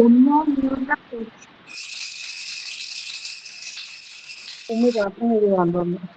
ഒന്നോ മൂന്നോ ഒന്ന് പ്രാർത്ഥന എഴുതാൻ തോന്നുന്നു.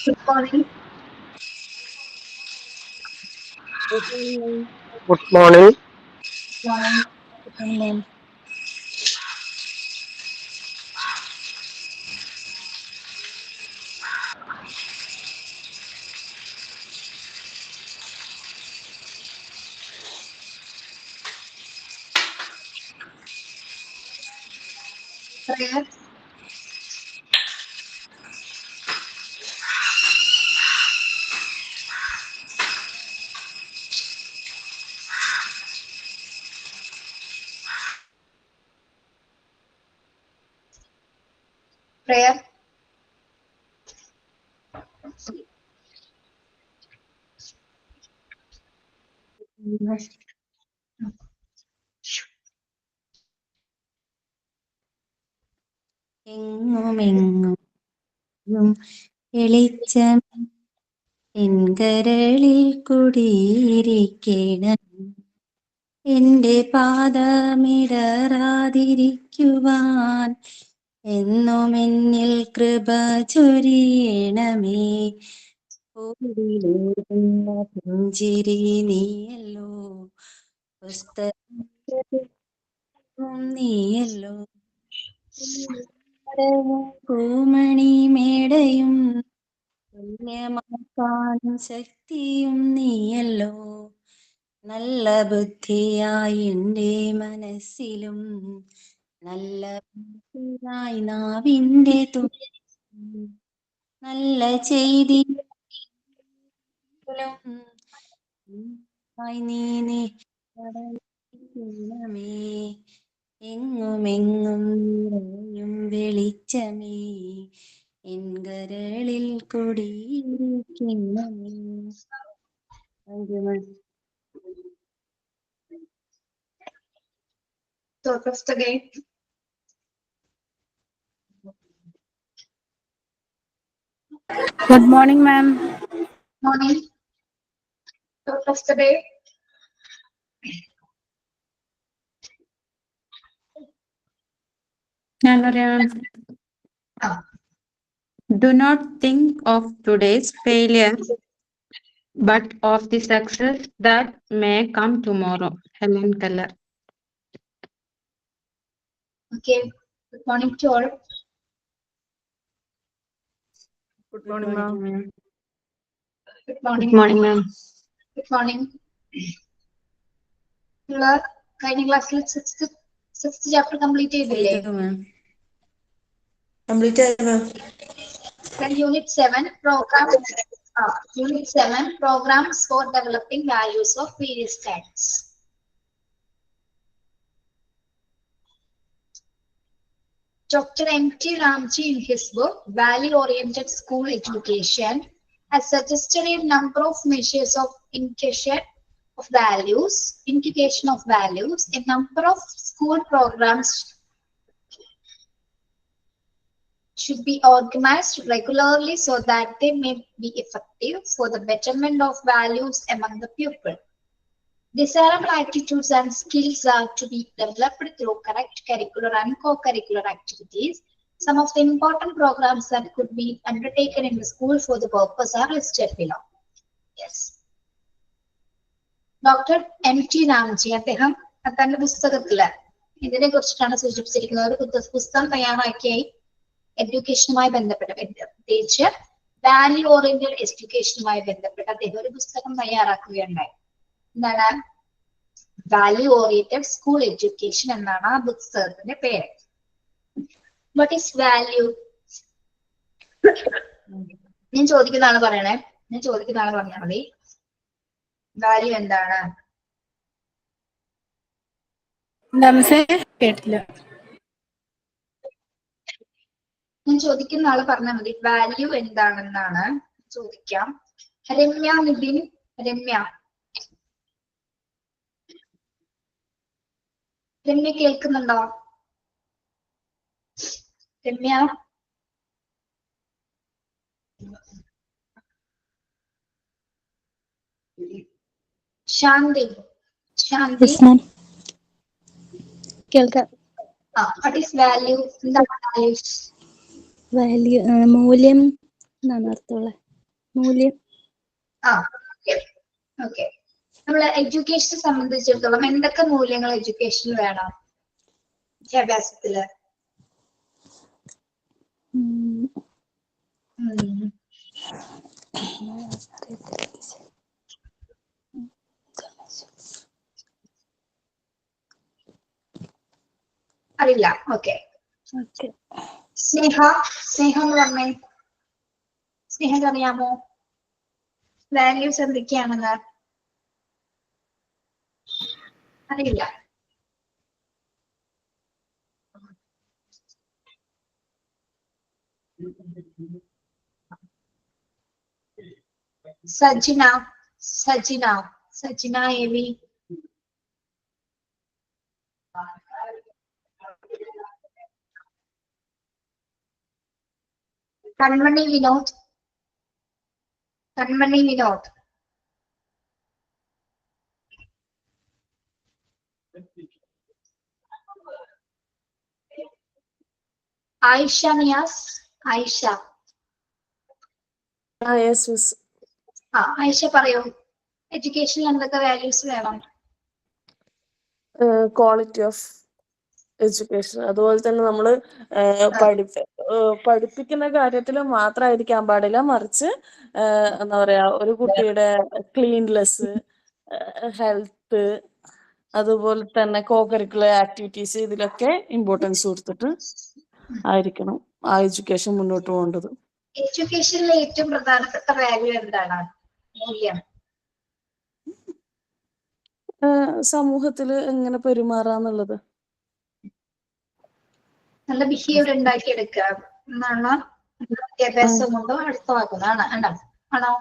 Good morning. Good morning. Morning. Prayer. Prayer. എങ്ങുമെങ്ങും വെളിച്ചം എൻകരളിൽ കുടിയിരിക്കണം. എന്റെ പാദമിടറാതിരിക്കുവാൻ എന്നും എന്നിൽ കൃപ ചൊരിയണമേ. പൂവിലേറുന്ന പുഞ്ചിരി നീയല്ലോ, പുസ്തകം നീയല്ലോ, പൂമണി മേടയും പുണ്യമാക്കാനും ശക്തിയും നീയല്ലോ. നല്ല ബുദ്ധിയായി എൻ്റെ മനസ്സിലും നല്ല ബുദ്ധിയായി നാവിൻ്റെ തുമ്പിലും നല്ല ചെയ്തി നീ നടണമേ. എങ്ങുമെങ്ങും നിറയും വെളിച്ചമേ എൻകരളിൽ കൊടിയിരിക്കണമേ. Thought of the day. Good morning, ma'am. Morning. Thought of the day. Do not think of today's failure, but of the success that may come tomorrow. Helen Keller. Okay. Good morning to all. Good morning, ma'am. Good morning. Good morning, ma'am. Good morning. കഴിഞ്ഞ ക്ലാസ്സിൽ sixth chapter complete ചെയ്തില്ലേ? Then unit 7 programs for developing values of various types. Dr. M.T. Ramji, in his book Value-Oriented School Education, has suggested a number of measures of inculcation of values. A number of school programs should be organized regularly so that they may be effective for the betterment of values among the pupil. Desirable attitudes and skills are to be developed through correct curricular and co-curricular activities. Some of the important programs that could be undertaken in the school for the purpose are listed below. Yes. Dr. M.T. Ramji, അദ്ദേഹം തന്റെ പുസ്തകത്തില് ഇതിനെ കുറിച്ചിട്ടാണ് സൂചിപ്പിച്ചിരിക്കുന്നത്. ഒരു പുസ്തകം തയ്യാറാക്കിയായി എഡ്യൂക്കേഷനുമായി ബന്ധപ്പെട്ട, പ്രത്യേകിച്ച് value oriented എഡ്യൂക്കേഷനുമായി ബന്ധപ്പെട്ട് അദ്ദേഹം ഒരു പുസ്തകം തയ്യാറാക്കുകയുണ്ടായി. എന്താണ്? വാല്യൂ ഓറിയന്റഡ് സ്കൂൾ എഡ്യൂക്കേഷൻ എന്നാണ് ആ പുസ്തകത്തിന്റെ പേര്. What is value? ഞാൻ ചോദിക്കുന്ന ആള് പറയണേ, ഞാൻ ചോദിക്കുന്ന ആള് പറഞ്ഞാൽ മതി. വാല്യൂ എന്താണ്? കേട്ടില്ല. ഞാൻ ചോദിക്കുന്ന ആള് പറഞ്ഞാൽ മതി. വാല്യൂ എന്താണെന്നാണ് ചോദിക്കാം. രമ്യ നിതിൻ, രമ്യ കേൾക്കുന്നുണ്ടോ? രമ്യ, ശാന്തി, ശാന്തി, കേൾക്കാം. What is value? എന്താണ് വാല്യൂസ്? വാല്യൂ മൂല്യം എന്നാണ് അർത്ഥമുള്ളത്. മൂല്യം. ഓക്കെ. നമ്മള് എഡ്യൂക്കേഷനെ സംബന്ധിച്ചിടത്തോളം എന്തൊക്കെ മൂല്യങ്ങൾ എഡ്യൂക്കേഷനിൽ വേണം? വിദ്യാഭ്യാസത്തില് അറിയില്ല. ഓക്കെ. സ്നേഹ, സ്നേഹം എന്ന് പറഞ്ഞേ. സ്നേഹം അറിയാമോ വാല്യൂസ് എന്തൊക്കെയാണെന്ന്? അറിയില്ല. സജിന, സജിന, സജിന എവി. കൺമണി വിനോദ്, കൺമണി വിനോദ്. ആയിഷ നിയാസ്, ആയിഷ. ആയിഷ പറയൂ, എഡ്യൂക്കേഷനിൽ എന്തൊക്കെ വാല്യൂസ് വേണം? Quality of education. അതുപോലെ തന്നെ നമ്മൾ പഠിപ്പിക്കുന്ന കാര്യത്തിൽ മാത്രമായിരിക്കാൻ പാടില്ല, മറിച്ച് എന്താ പറയാ, ഒരു കുട്ടിയുടെ ക്ലീൻലെസ്, ഹെൽത്ത്, അതുപോലെ തന്നെ കോ-കരിക്കുലർ ആക്ടിവിറ്റീസ്, ഇതിലൊക്കെ ഇമ്പോർട്ടൻസ് കൊടുത്തിട്ട് ആയിരിക്കണം ആ എഡ്യൂക്കേഷൻ മുന്നോട്ട് പോകേണ്ടത്. എഡ്യൂക്കേഷനിലെ ഏറ്റവും പ്രധാനപ്പെട്ട വാല്യൂ എന്താണ്? മൂല്യം. സമൂഹത്തിൽ എങ്ങനെ പെരുമാറാന്നുള്ളത്. നല്ല ബിഹേവിയർ ഉണ്ടാക്കിയെടുക്കുക എന്നാണ് വിദ്യാഭ്യാസം കൊണ്ട് അർത്ഥമാക്കുന്നത്. ആണോ?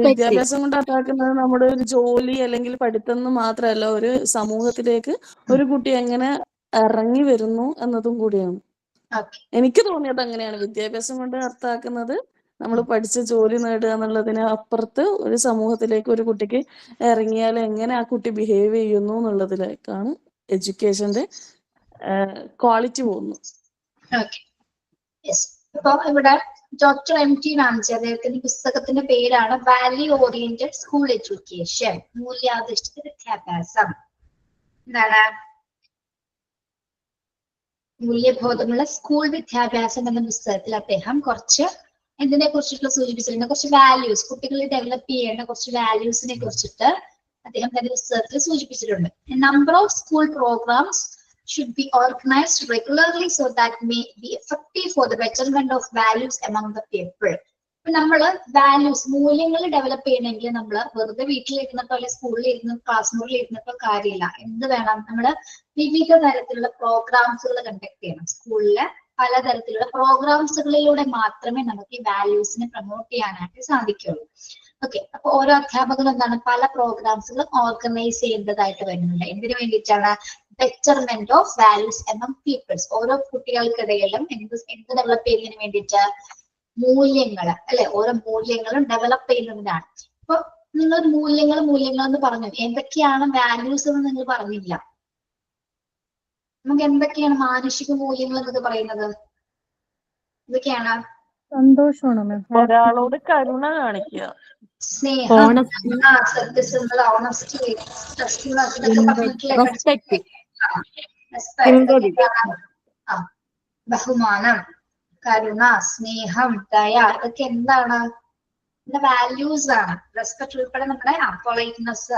വിദ്യാഭ്യാസം കൊണ്ട് അർത്ഥമാക്കുന്നത് നമ്മുടെ ഒരു ജോലി അല്ലെങ്കിൽ പഠിത്തം മാത്രമല്ല, ഒരു സമൂഹത്തിലേക്ക് ഒരു കുട്ടി എങ്ങനെ ഇറങ്ങി വരുന്നു എന്നതും കൂടിയാണ്. എനിക്ക് തോന്നിയത് അങ്ങനെയാണ്. വിദ്യാഭ്യാസം കൊണ്ട് അർത്ഥമാക്കുന്നത് നമ്മൾ പഠിച്ച് ജോലി നേടുക എന്നുള്ളതിന് അപ്പുറത്ത് ഒരു സമൂഹത്തിലേക്ക് ഒരു കുട്ടിക്ക് ഇറങ്ങിയാൽ എങ്ങനെ ആ കുട്ടി ബിഹേവ് ചെയ്യുന്നു എന്നുള്ളതിലേക്കാണ് എഡ്യൂക്കേഷന്റെ ക്വാളിറ്റി പോകുന്നു. അപ്പൊ ഇവിടെ ഡോക്ടർ M.T. രാംജി, അദ്ദേഹത്തിന്റെ പുസ്തകത്തിന്റെ പേരാണ് വാല്യൂ ഓറിയന്റഡ് സ്കൂൾ എഡ്യൂക്കേഷൻ, മൂല്യാധിഷ്ഠിത വിദ്യാഭ്യാസം. എന്താണ്? മൂല്യബോധമുള്ള സ്കൂൾ വിദ്യാഭ്യാസം എന്ന പുസ്തകത്തിൽ അദ്ദേഹം കുറച്ച് എന്തിനെ കുറിച്ചിട്ടുള്ള സൂചിപ്പിച്ചിട്ടുണ്ട്? കുറച്ച് വാല്യൂസ്, കുട്ടികളെ ഡെവലപ്പ് ചെയ്യേണ്ട കുറച്ച് വാല്യൂസിനെ കുറിച്ചിട്ട് അദ്ദേഹം തന്റെ പുസ്തകത്തിൽ സൂചിപ്പിച്ചിട്ടുണ്ട്. Number of school programmes should be organized regularly so that may be effective for the betterment of values among the people. നമ്മള് വാല്യൂസ്, മൂല്യങ്ങൾ ഡെവലപ്പ് ചെയ്യണമെങ്കിൽ നമ്മൾ വെറുതെ വീട്ടിലിരുന്നിട്ടോ അല്ലെങ്കിൽ സ്കൂളിൽ ഇരുന്ന് ക്ലാസ് മുറിയിൽ ഇരുന്നിട്ടോ കാര്യമില്ല. എന്ത് വേണം? നമ്മള് വിവിധ തരത്തിലുള്ള പ്രോഗ്രാംസുകൾ കണ്ടക്ട് ചെയ്യണം. സ്കൂളിലെ പലതരത്തിലുള്ള പ്രോഗ്രാംസുകളിലൂടെ മാത്രമേ നമുക്ക് ഈ വാല്യൂസിനെ പ്രൊമോട്ട് ചെയ്യാനായിട്ട് സാധിക്കുള്ളൂ. ഓക്കെ. അപ്പൊ ഓരോ അധ്യാപകരും എന്താണ്, പല പ്രോഗ്രാംസുകൾ ഓർഗനൈസ് ചെയ്യേണ്ടതായിട്ട് വരുന്നുണ്ട്. എന്തിനു വേണ്ടിയിട്ടാണ്? Betterment of values among peoples. ഓരോ കുട്ടികൾക്കിടയിലും എന്ത് ഡെവലപ്പ് ചെയ്യുന്നതിന് വേണ്ടിയിട്ട്? മൂല്യങ്ങൾ, അല്ലെ? ഓരോ മൂല്യങ്ങളും ഡെവലപ്പ് ചെയ്യുന്നതിനാണ്. അപ്പൊ നിങ്ങൾ മൂല്യങ്ങൾ എന്ന് പറഞ്ഞു, എന്തൊക്കെയാണ് വാല്യൂസ് എന്ന് നിങ്ങൾ പറഞ്ഞില്ല. നമുക്ക് എന്തൊക്കെയാണ് മാനുഷിക മൂല്യങ്ങൾ എന്നൊക്കെ പറയുന്നത്? എന്തൊക്കെയാണ്? സന്തോഷമാണ്, ഒരാളോട് കരുണ കാണിക്കുക, സ്നേഹം, സത്യസന്ധത, ഓണസ്റ്റി, ബഹുമാനം, കരുണ, സ്നേഹം, ദയ, ഇതൊക്കെ എന്താണ്? വാല്യൂസ് ആണ്. റെസ്പെക്ട് ഉൾപ്പെടെ നമ്മുടെ പൊളൈറ്റ്നെസ്,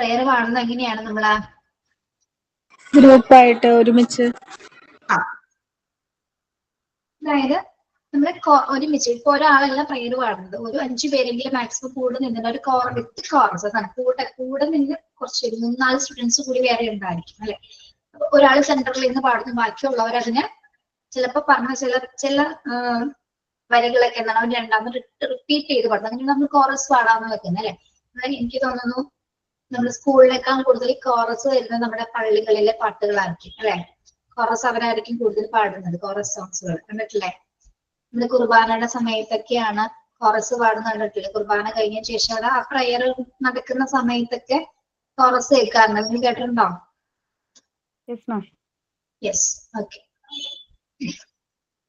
പ്രയർ പാടുന്നത് എങ്ങനെയാണ് നമ്മള് ഗ്രൂപ്പായിട്ട് ഒരുമിച്ച്. അതായത് നമ്മള് ഒരുമിച്ച് ഇപ്പൊ ഒരാളല്ല പ്രയർ പാടുന്നത്, ഒരു 5 പേരെങ്കിലും മാക്സിമം കൂടെ നിന്നിട്ട് ഒരു വിത്ത് കോറസ് അതാണ് കൂടെ നിന്ന് കുറച്ച് 3-4 സ്റ്റുഡൻസ് കൂടി വേറെ ഉണ്ടായിരിക്കും അല്ലെ. ഒരാൾ സെന്ററിൽ നിന്ന് പാടുന്നു, ബാക്കിയുള്ളവർ അതിന് ചിലപ്പോ പറഞ്ഞ ചില വരികളൊക്കെ എന്താണ് അവർ രണ്ടാമത് റിപ്പീറ്റ് ചെയ്ത് പാടുന്നത്. അങ്ങനെ നമ്മൾ കോറസ് പാടാന്ന് വെക്കുന്നത് അല്ലെ. എനിക്ക് തോന്നുന്നു നമ്മുടെ സ്കൂളിനേക്കാൾ കൂടുതൽ കോറസ് വരുന്നത് നമ്മുടെ പള്ളികളിലെ പാട്ടുകളായിരിക്കും അല്ലെ. കോറസ് അവരായിരിക്കും കൂടുതൽ പാടുന്നത്, കോറസ് സോങ്സുകൾ കണ്ടിട്ടില്ലേ. നമ്മുടെ കുർബാനയുടെ സമയത്തൊക്കെയാണ് കോറസ് പാടുന്നത് കണ്ടിട്ടില്ലേ. കുർബാന കഴിഞ്ഞ ശേഷം ആ പ്രയർ നടക്കുന്ന സമയത്തൊക്കെ കോറസ് കേൾക്കാറുണ്ട്. നിങ്ങൾ കേട്ടിട്ടുണ്ടോ? Yes, okay.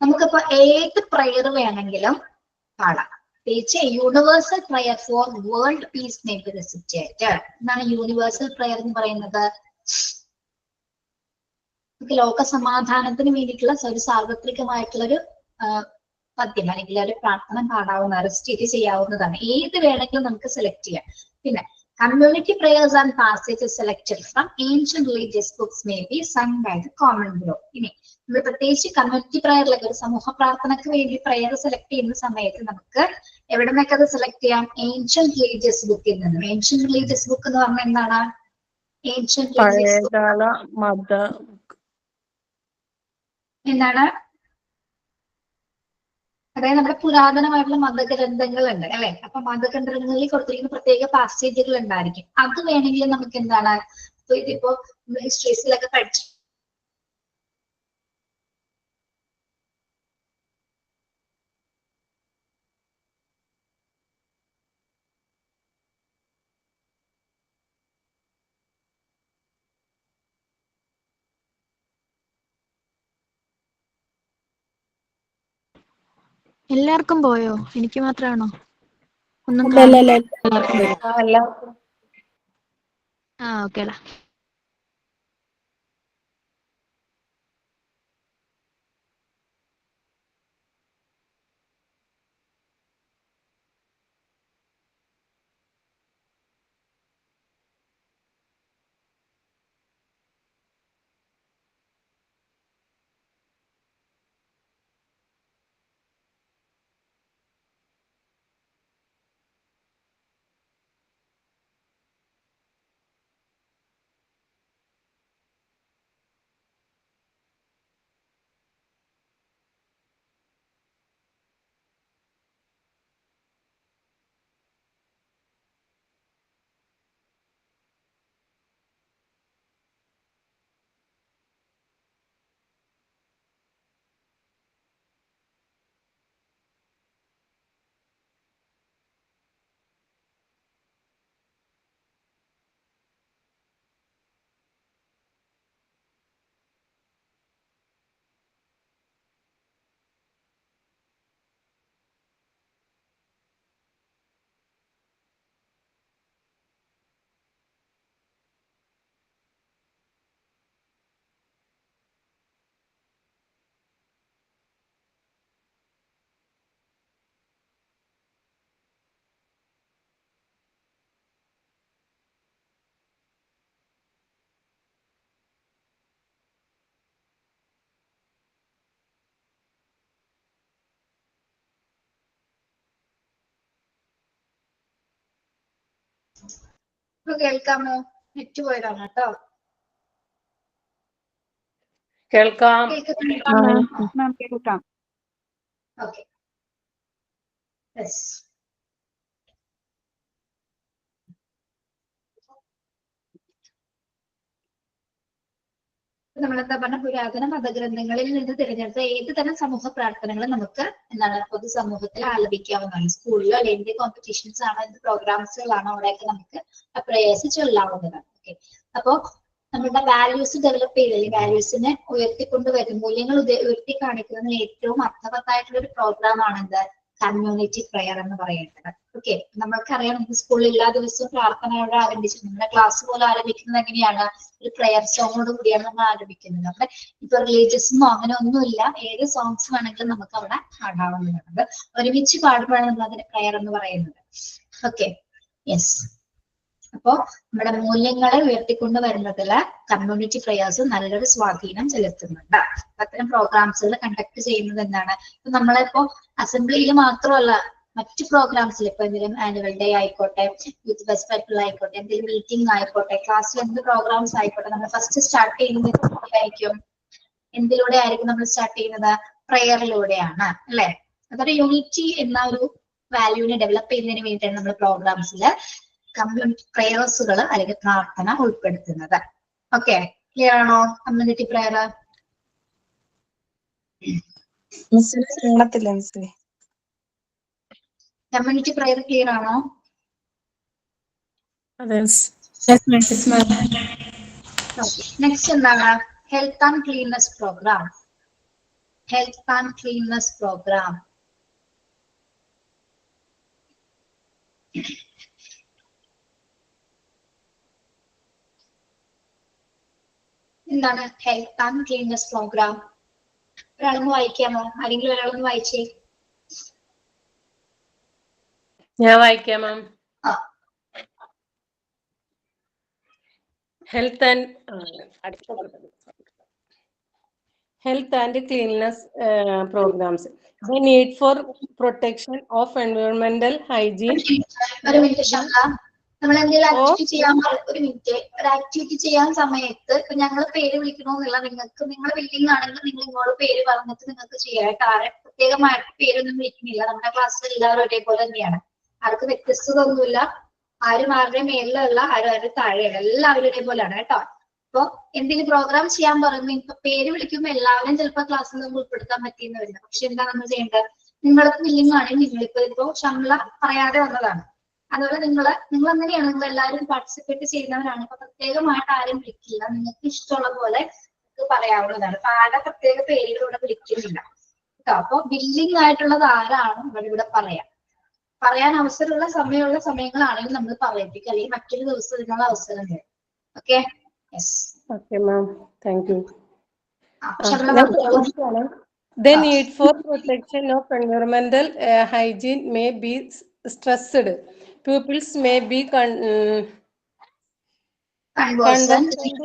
നമുക്കിപ്പോ ഏത് പ്രയർ വേണമെങ്കിലും പാടാം. Universal prayer for world peace may be recited. എന്താണ് യൂണിവേഴ്സൽ പ്രയർ എന്ന് പറയുന്നത്? ലോക സമാധാനത്തിന് വേണ്ടിയിട്ടുള്ള ഒരു സാർവത്രികമായിട്ടുള്ള ഒരു പദ്യം അല്ലെങ്കിൽ ഒരു പ്രാർത്ഥന പാടാവുന്ന, റെസിറ്റേറ്റ് ചെയ്യാവുന്നതാണ്. ഏത് വേണമെങ്കിലും നമുക്ക് സെലക്ട് ചെയ്യാം. പിന്നെ community prayers and passages selected from ancient religious books may be sung by the common group. ഇനി നമ്മൾ പ്രത്യേകിച്ച് കമ്മ്യൂണിറ്റി പ്രയറിലൊക്കെ ഒരു സമൂഹ പ്രാർത്ഥനയ്ക്ക് വേണ്ടി പ്രയർ സെലക്ട് ചെയ്യുന്ന സമയത്ത് നമുക്ക് എവിടെ നിന്നൊക്കെ അത് സെലക്ട് ചെയ്യാം? ഏൻഷ്യന്റ് റിലീജിയസ് ബുക്കിൽ നിന്നും. ഏൻഷ്യന്റ് റിലീജിയസ് ബുക്ക് എന്ന് പറഞ്ഞാൽ എന്താണ്? ഏൻഷ്യന്റ് റിലീജിയസ് ബുക്ക് എന്താണ്? അതായത് നമ്മുടെ പുരാതനമായിട്ടുള്ള മതഗ്രന്ഥങ്ങളുണ്ട് അല്ലെ. അപ്പൊ മതഗ്രന്ഥങ്ങളിൽ കൊടുത്തിരിക്കുന്ന പ്രത്യേക പാസേജുകൾ ഉണ്ടായിരിക്കും. അത് വേണമെങ്കിൽ നമുക്ക് എന്താണ്, ഇതിപ്പോ ഹിസ്റ്ററീസിലൊക്കെ പഠിച്ചു എല്ലാവർക്കും പോയോ? എനിക്ക് മാത്രമാണോ? ഒന്നും ഓക്കേടാ. കേൾക്കാമോ? നെറ്റ് പോയതാണ് കേട്ടോ. കേൾക്കാം. കേൾക്കാം. Okay, yes. നമ്മളെന്താ പറഞ്ഞ പുരാതന മതഗ്രന്ഥങ്ങളിൽ നിന്ന് തിരഞ്ഞെടുത്ത ഏത് തരം സമൂഹ പ്രാർത്ഥനകളും നമുക്ക് എന്താണ് പൊതുസമൂഹത്തിൽ ആലപിക്കാവുന്നതാണ്. സ്കൂളിലോ അല്ലെങ്കിൽ കോമ്പറ്റീഷൻസ് ആണോ, എന്ത് പ്രോഗ്രാംസുകളാണോ അവിടെയൊക്കെ നമുക്ക് പ്രേയേഴ്സ് ചൊല്ലാവുന്നതാണ്. ഓക്കെ, അപ്പോ നമ്മുടെ വാല്യൂസ് ഡെവലപ്പ് ചെയ്ത് അല്ലെങ്കിൽ വാല്യൂസിനെ ഉയർത്തിക്കൊണ്ടുവരും, മൂല്യങ്ങൾ ഉയർത്തി കാണിക്കുന്നതിന് ഏറ്റവും അർത്ഥവത്തായിട്ടുള്ള ഒരു പ്രോഗ്രാം ആണെന്ത്? കമ്മ്യൂണിറ്റി പ്രയർ എന്ന് പറയുന്നത്. ഓക്കെ, നമ്മൾക്കറിയാം നമുക്ക് സ്കൂളിൽ എല്ലാ ദിവസവും പ്രാർത്ഥനയോടെ ആരംഭിച്ചിട്ടുണ്ട്. നമ്മുടെ ക്ലാസ് പോലെ ആരംഭിക്കുന്നത് എങ്ങനെയാണ്? ഒരു പ്രയർ സോങ്ങോട് കൂടിയാണ് നമ്മൾ ആരംഭിക്കുന്നത്. നമ്മുടെ ഇപ്പൊ റിലീജിയസൊന്നും അങ്ങനെ ഒന്നുമില്ല, ഏത് സോങ്സ് വേണമെങ്കിലും നമുക്ക് അവിടെ പാടാവുന്നതാണ്. ഒരുമിച്ച് പാടുമ്പോഴാണ് നമ്മൾ അതിന് പ്രയർ എന്ന് പറയുന്നത്. Okay, yes. അപ്പോ നമ്മുടെ മൂല്യങ്ങളെ ഉയർത്തിക്കൊണ്ട് വരുന്നതില് കമ്മ്യൂണിറ്റി പ്രേയേഴ്സ് നല്ലൊരു സ്വാധീനം ചെലുത്തുന്നുണ്ട്. അത്തരം പ്രോഗ്രാംസുകൾ കണ്ടക്ട് ചെയ്യുന്നത് എന്താണ്, ഇപ്പൊ നമ്മളിപ്പോ അസംബ്ലിയിൽ മാത്രമല്ല മറ്റു പ്രോഗ്രാംസിൽ ഇപ്പൊ എന്തെങ്കിലും ആനുവൽ ഡേ ആയിക്കോട്ടെ, യൂത്ത് ഫെസ്റ്റിവൽ ആയിക്കോട്ടെ, എന്തെങ്കിലും മീറ്റിംഗ് ആയിക്കോട്ടെ, ക്ലാസ്സിൽ എന്ത് പ്രോഗ്രാംസ് ആയിക്കോട്ടെ, നമ്മൾ ഫസ്റ്റ് സ്റ്റാർട്ട് ചെയ്യുന്നത് ആയിരിക്കും എന്തിലൂടെ ആയിരിക്കും നമ്മൾ സ്റ്റാർട്ട് ചെയ്യുന്നത്? പ്രയറിലൂടെയാണ് അല്ലെ? അതൊരു യൂണിറ്റി എന്ന ഒരു വാല്യൂവിനെ ഡെവലപ്പ് ചെയ്യുന്നതിന് വേണ്ടിയിട്ടാണ് നമ്മൾ പ്രോഗ്രാംസിൽ കമ്മ്യൂണിറ്റി പ്രേയേഴ്സുകൾ അല്ലെങ്കിൽ പ്രാർത്ഥന ഉൾപ്പെടുത്തുന്നത്. ഓക്കെ, ക്ലിയർ ആണോ? Community prayer community prayer clear ആണോ? നെക്സ്റ്റ് എന്താണ്? Health and cleanness programme. Health and cleanness programme എന്താണ്? ഹെൽത്ത് ആൻഡ് ക്ലീൻനെസ് പ്രോഗ്രാം ഒരാളൊന്ന് വായിക്കാമോ? ആരെങ്കിലും ഒരാളൊന്ന് വായിച്ചേ. ഞാൻ വായിക്കാം മാം. ആ, Health and cleanliness programs. The need for protection of environmental hygiene. ഒരു മിനിറ്റ് ശാന്ത, നമ്മൾ എന്തെങ്കിലും ആക്ടിവിറ്റി ചെയ്യാൻ ഒരു മിനിറ്റ് ഒരു ആക്ടിവിറ്റി ചെയ്യാൻ സമയത്ത് ഇപ്പൊ ഞങ്ങൾ പേര് വിളിക്കണമെന്നില്ല. നിങ്ങൾക്ക് നിങ്ങളുടെ ബിൽഡിംഗ് ആണെങ്കിൽ നിങ്ങൾ ഇങ്ങോട്ട് പേര് പറഞ്ഞിട്ട് നിങ്ങൾക്ക് ചെയ്യാനായിട്ട് ആരെ പ്രത്യേകമായിട്ട് പേരൊന്നും വിളിക്കുന്നില്ല. നമ്മുടെ ക്ലാസ്സിൽ എല്ലാവരും ഒരേപോലെ തന്നെയാണ്. ആർക്ക് വ്യത്യസ്തത ഒന്നുമില്ല. ആരും ആരുടെ മേലിലല്ല, ആരും ആരുടെ താഴെയല്ല, എല്ലാവരും ഒരേപോലെയാണ് കേട്ടോ. അപ്പൊ എന്തെങ്കിലും പ്രോഗ്രാം ചെയ്യാൻ പറയുമ്പോൾ ഇപ്പൊ പേര് വിളിക്കുമ്പോൾ എല്ലാവരും ചിലപ്പോൾ ക്ലാസ്സിൽ നമുക്ക് ഉൾപ്പെടുത്താൻ പറ്റിയെന്ന് വരില്ല. പക്ഷെ എന്താ നമ്മൾ ചെയ്യേണ്ടത്? നിങ്ങൾക്ക് ബില്ലിംഗ് ആണെങ്കിൽ നിങ്ങളിപ്പോ ശമ്പള പറയാതെ വന്നതാണ്. അതുപോലെ നിങ്ങൾ എങ്ങനെയാണ്? നിങ്ങൾ എല്ലാവരും പാർട്ടിസിപ്പേറ്റ് ചെയ്യുന്നവരാണ്. അപ്പൊ പ്രത്യേകമായിട്ട് ആരും വിളിക്കില്ല. നിങ്ങൾക്ക് ഇഷ്ടമുള്ള പോലെ പറയാവുന്നതാണ്. അപ്പൊ ആരുടെ പ്രത്യേക പേരിലൂടെ വിളിക്കുന്നില്ല കേട്ടോ. അപ്പൊ ബില്ലിംഗ് ആയിട്ടുള്ളത് ആരാണ് ഇവിടെ പറയാൻ അവസരമുള്ള സമയങ്ങളാണെങ്കിൽ നമ്മൾ പറയിപ്പിക്കുക, അല്ലെങ്കിൽ മറ്റൊരു ദിവസം ഇതിനുള്ള അവസരം തരും. Okay, Okay, ma'am. Thank you. The need for protection of environmental hygiene may be stressed. Pupils may be conversant with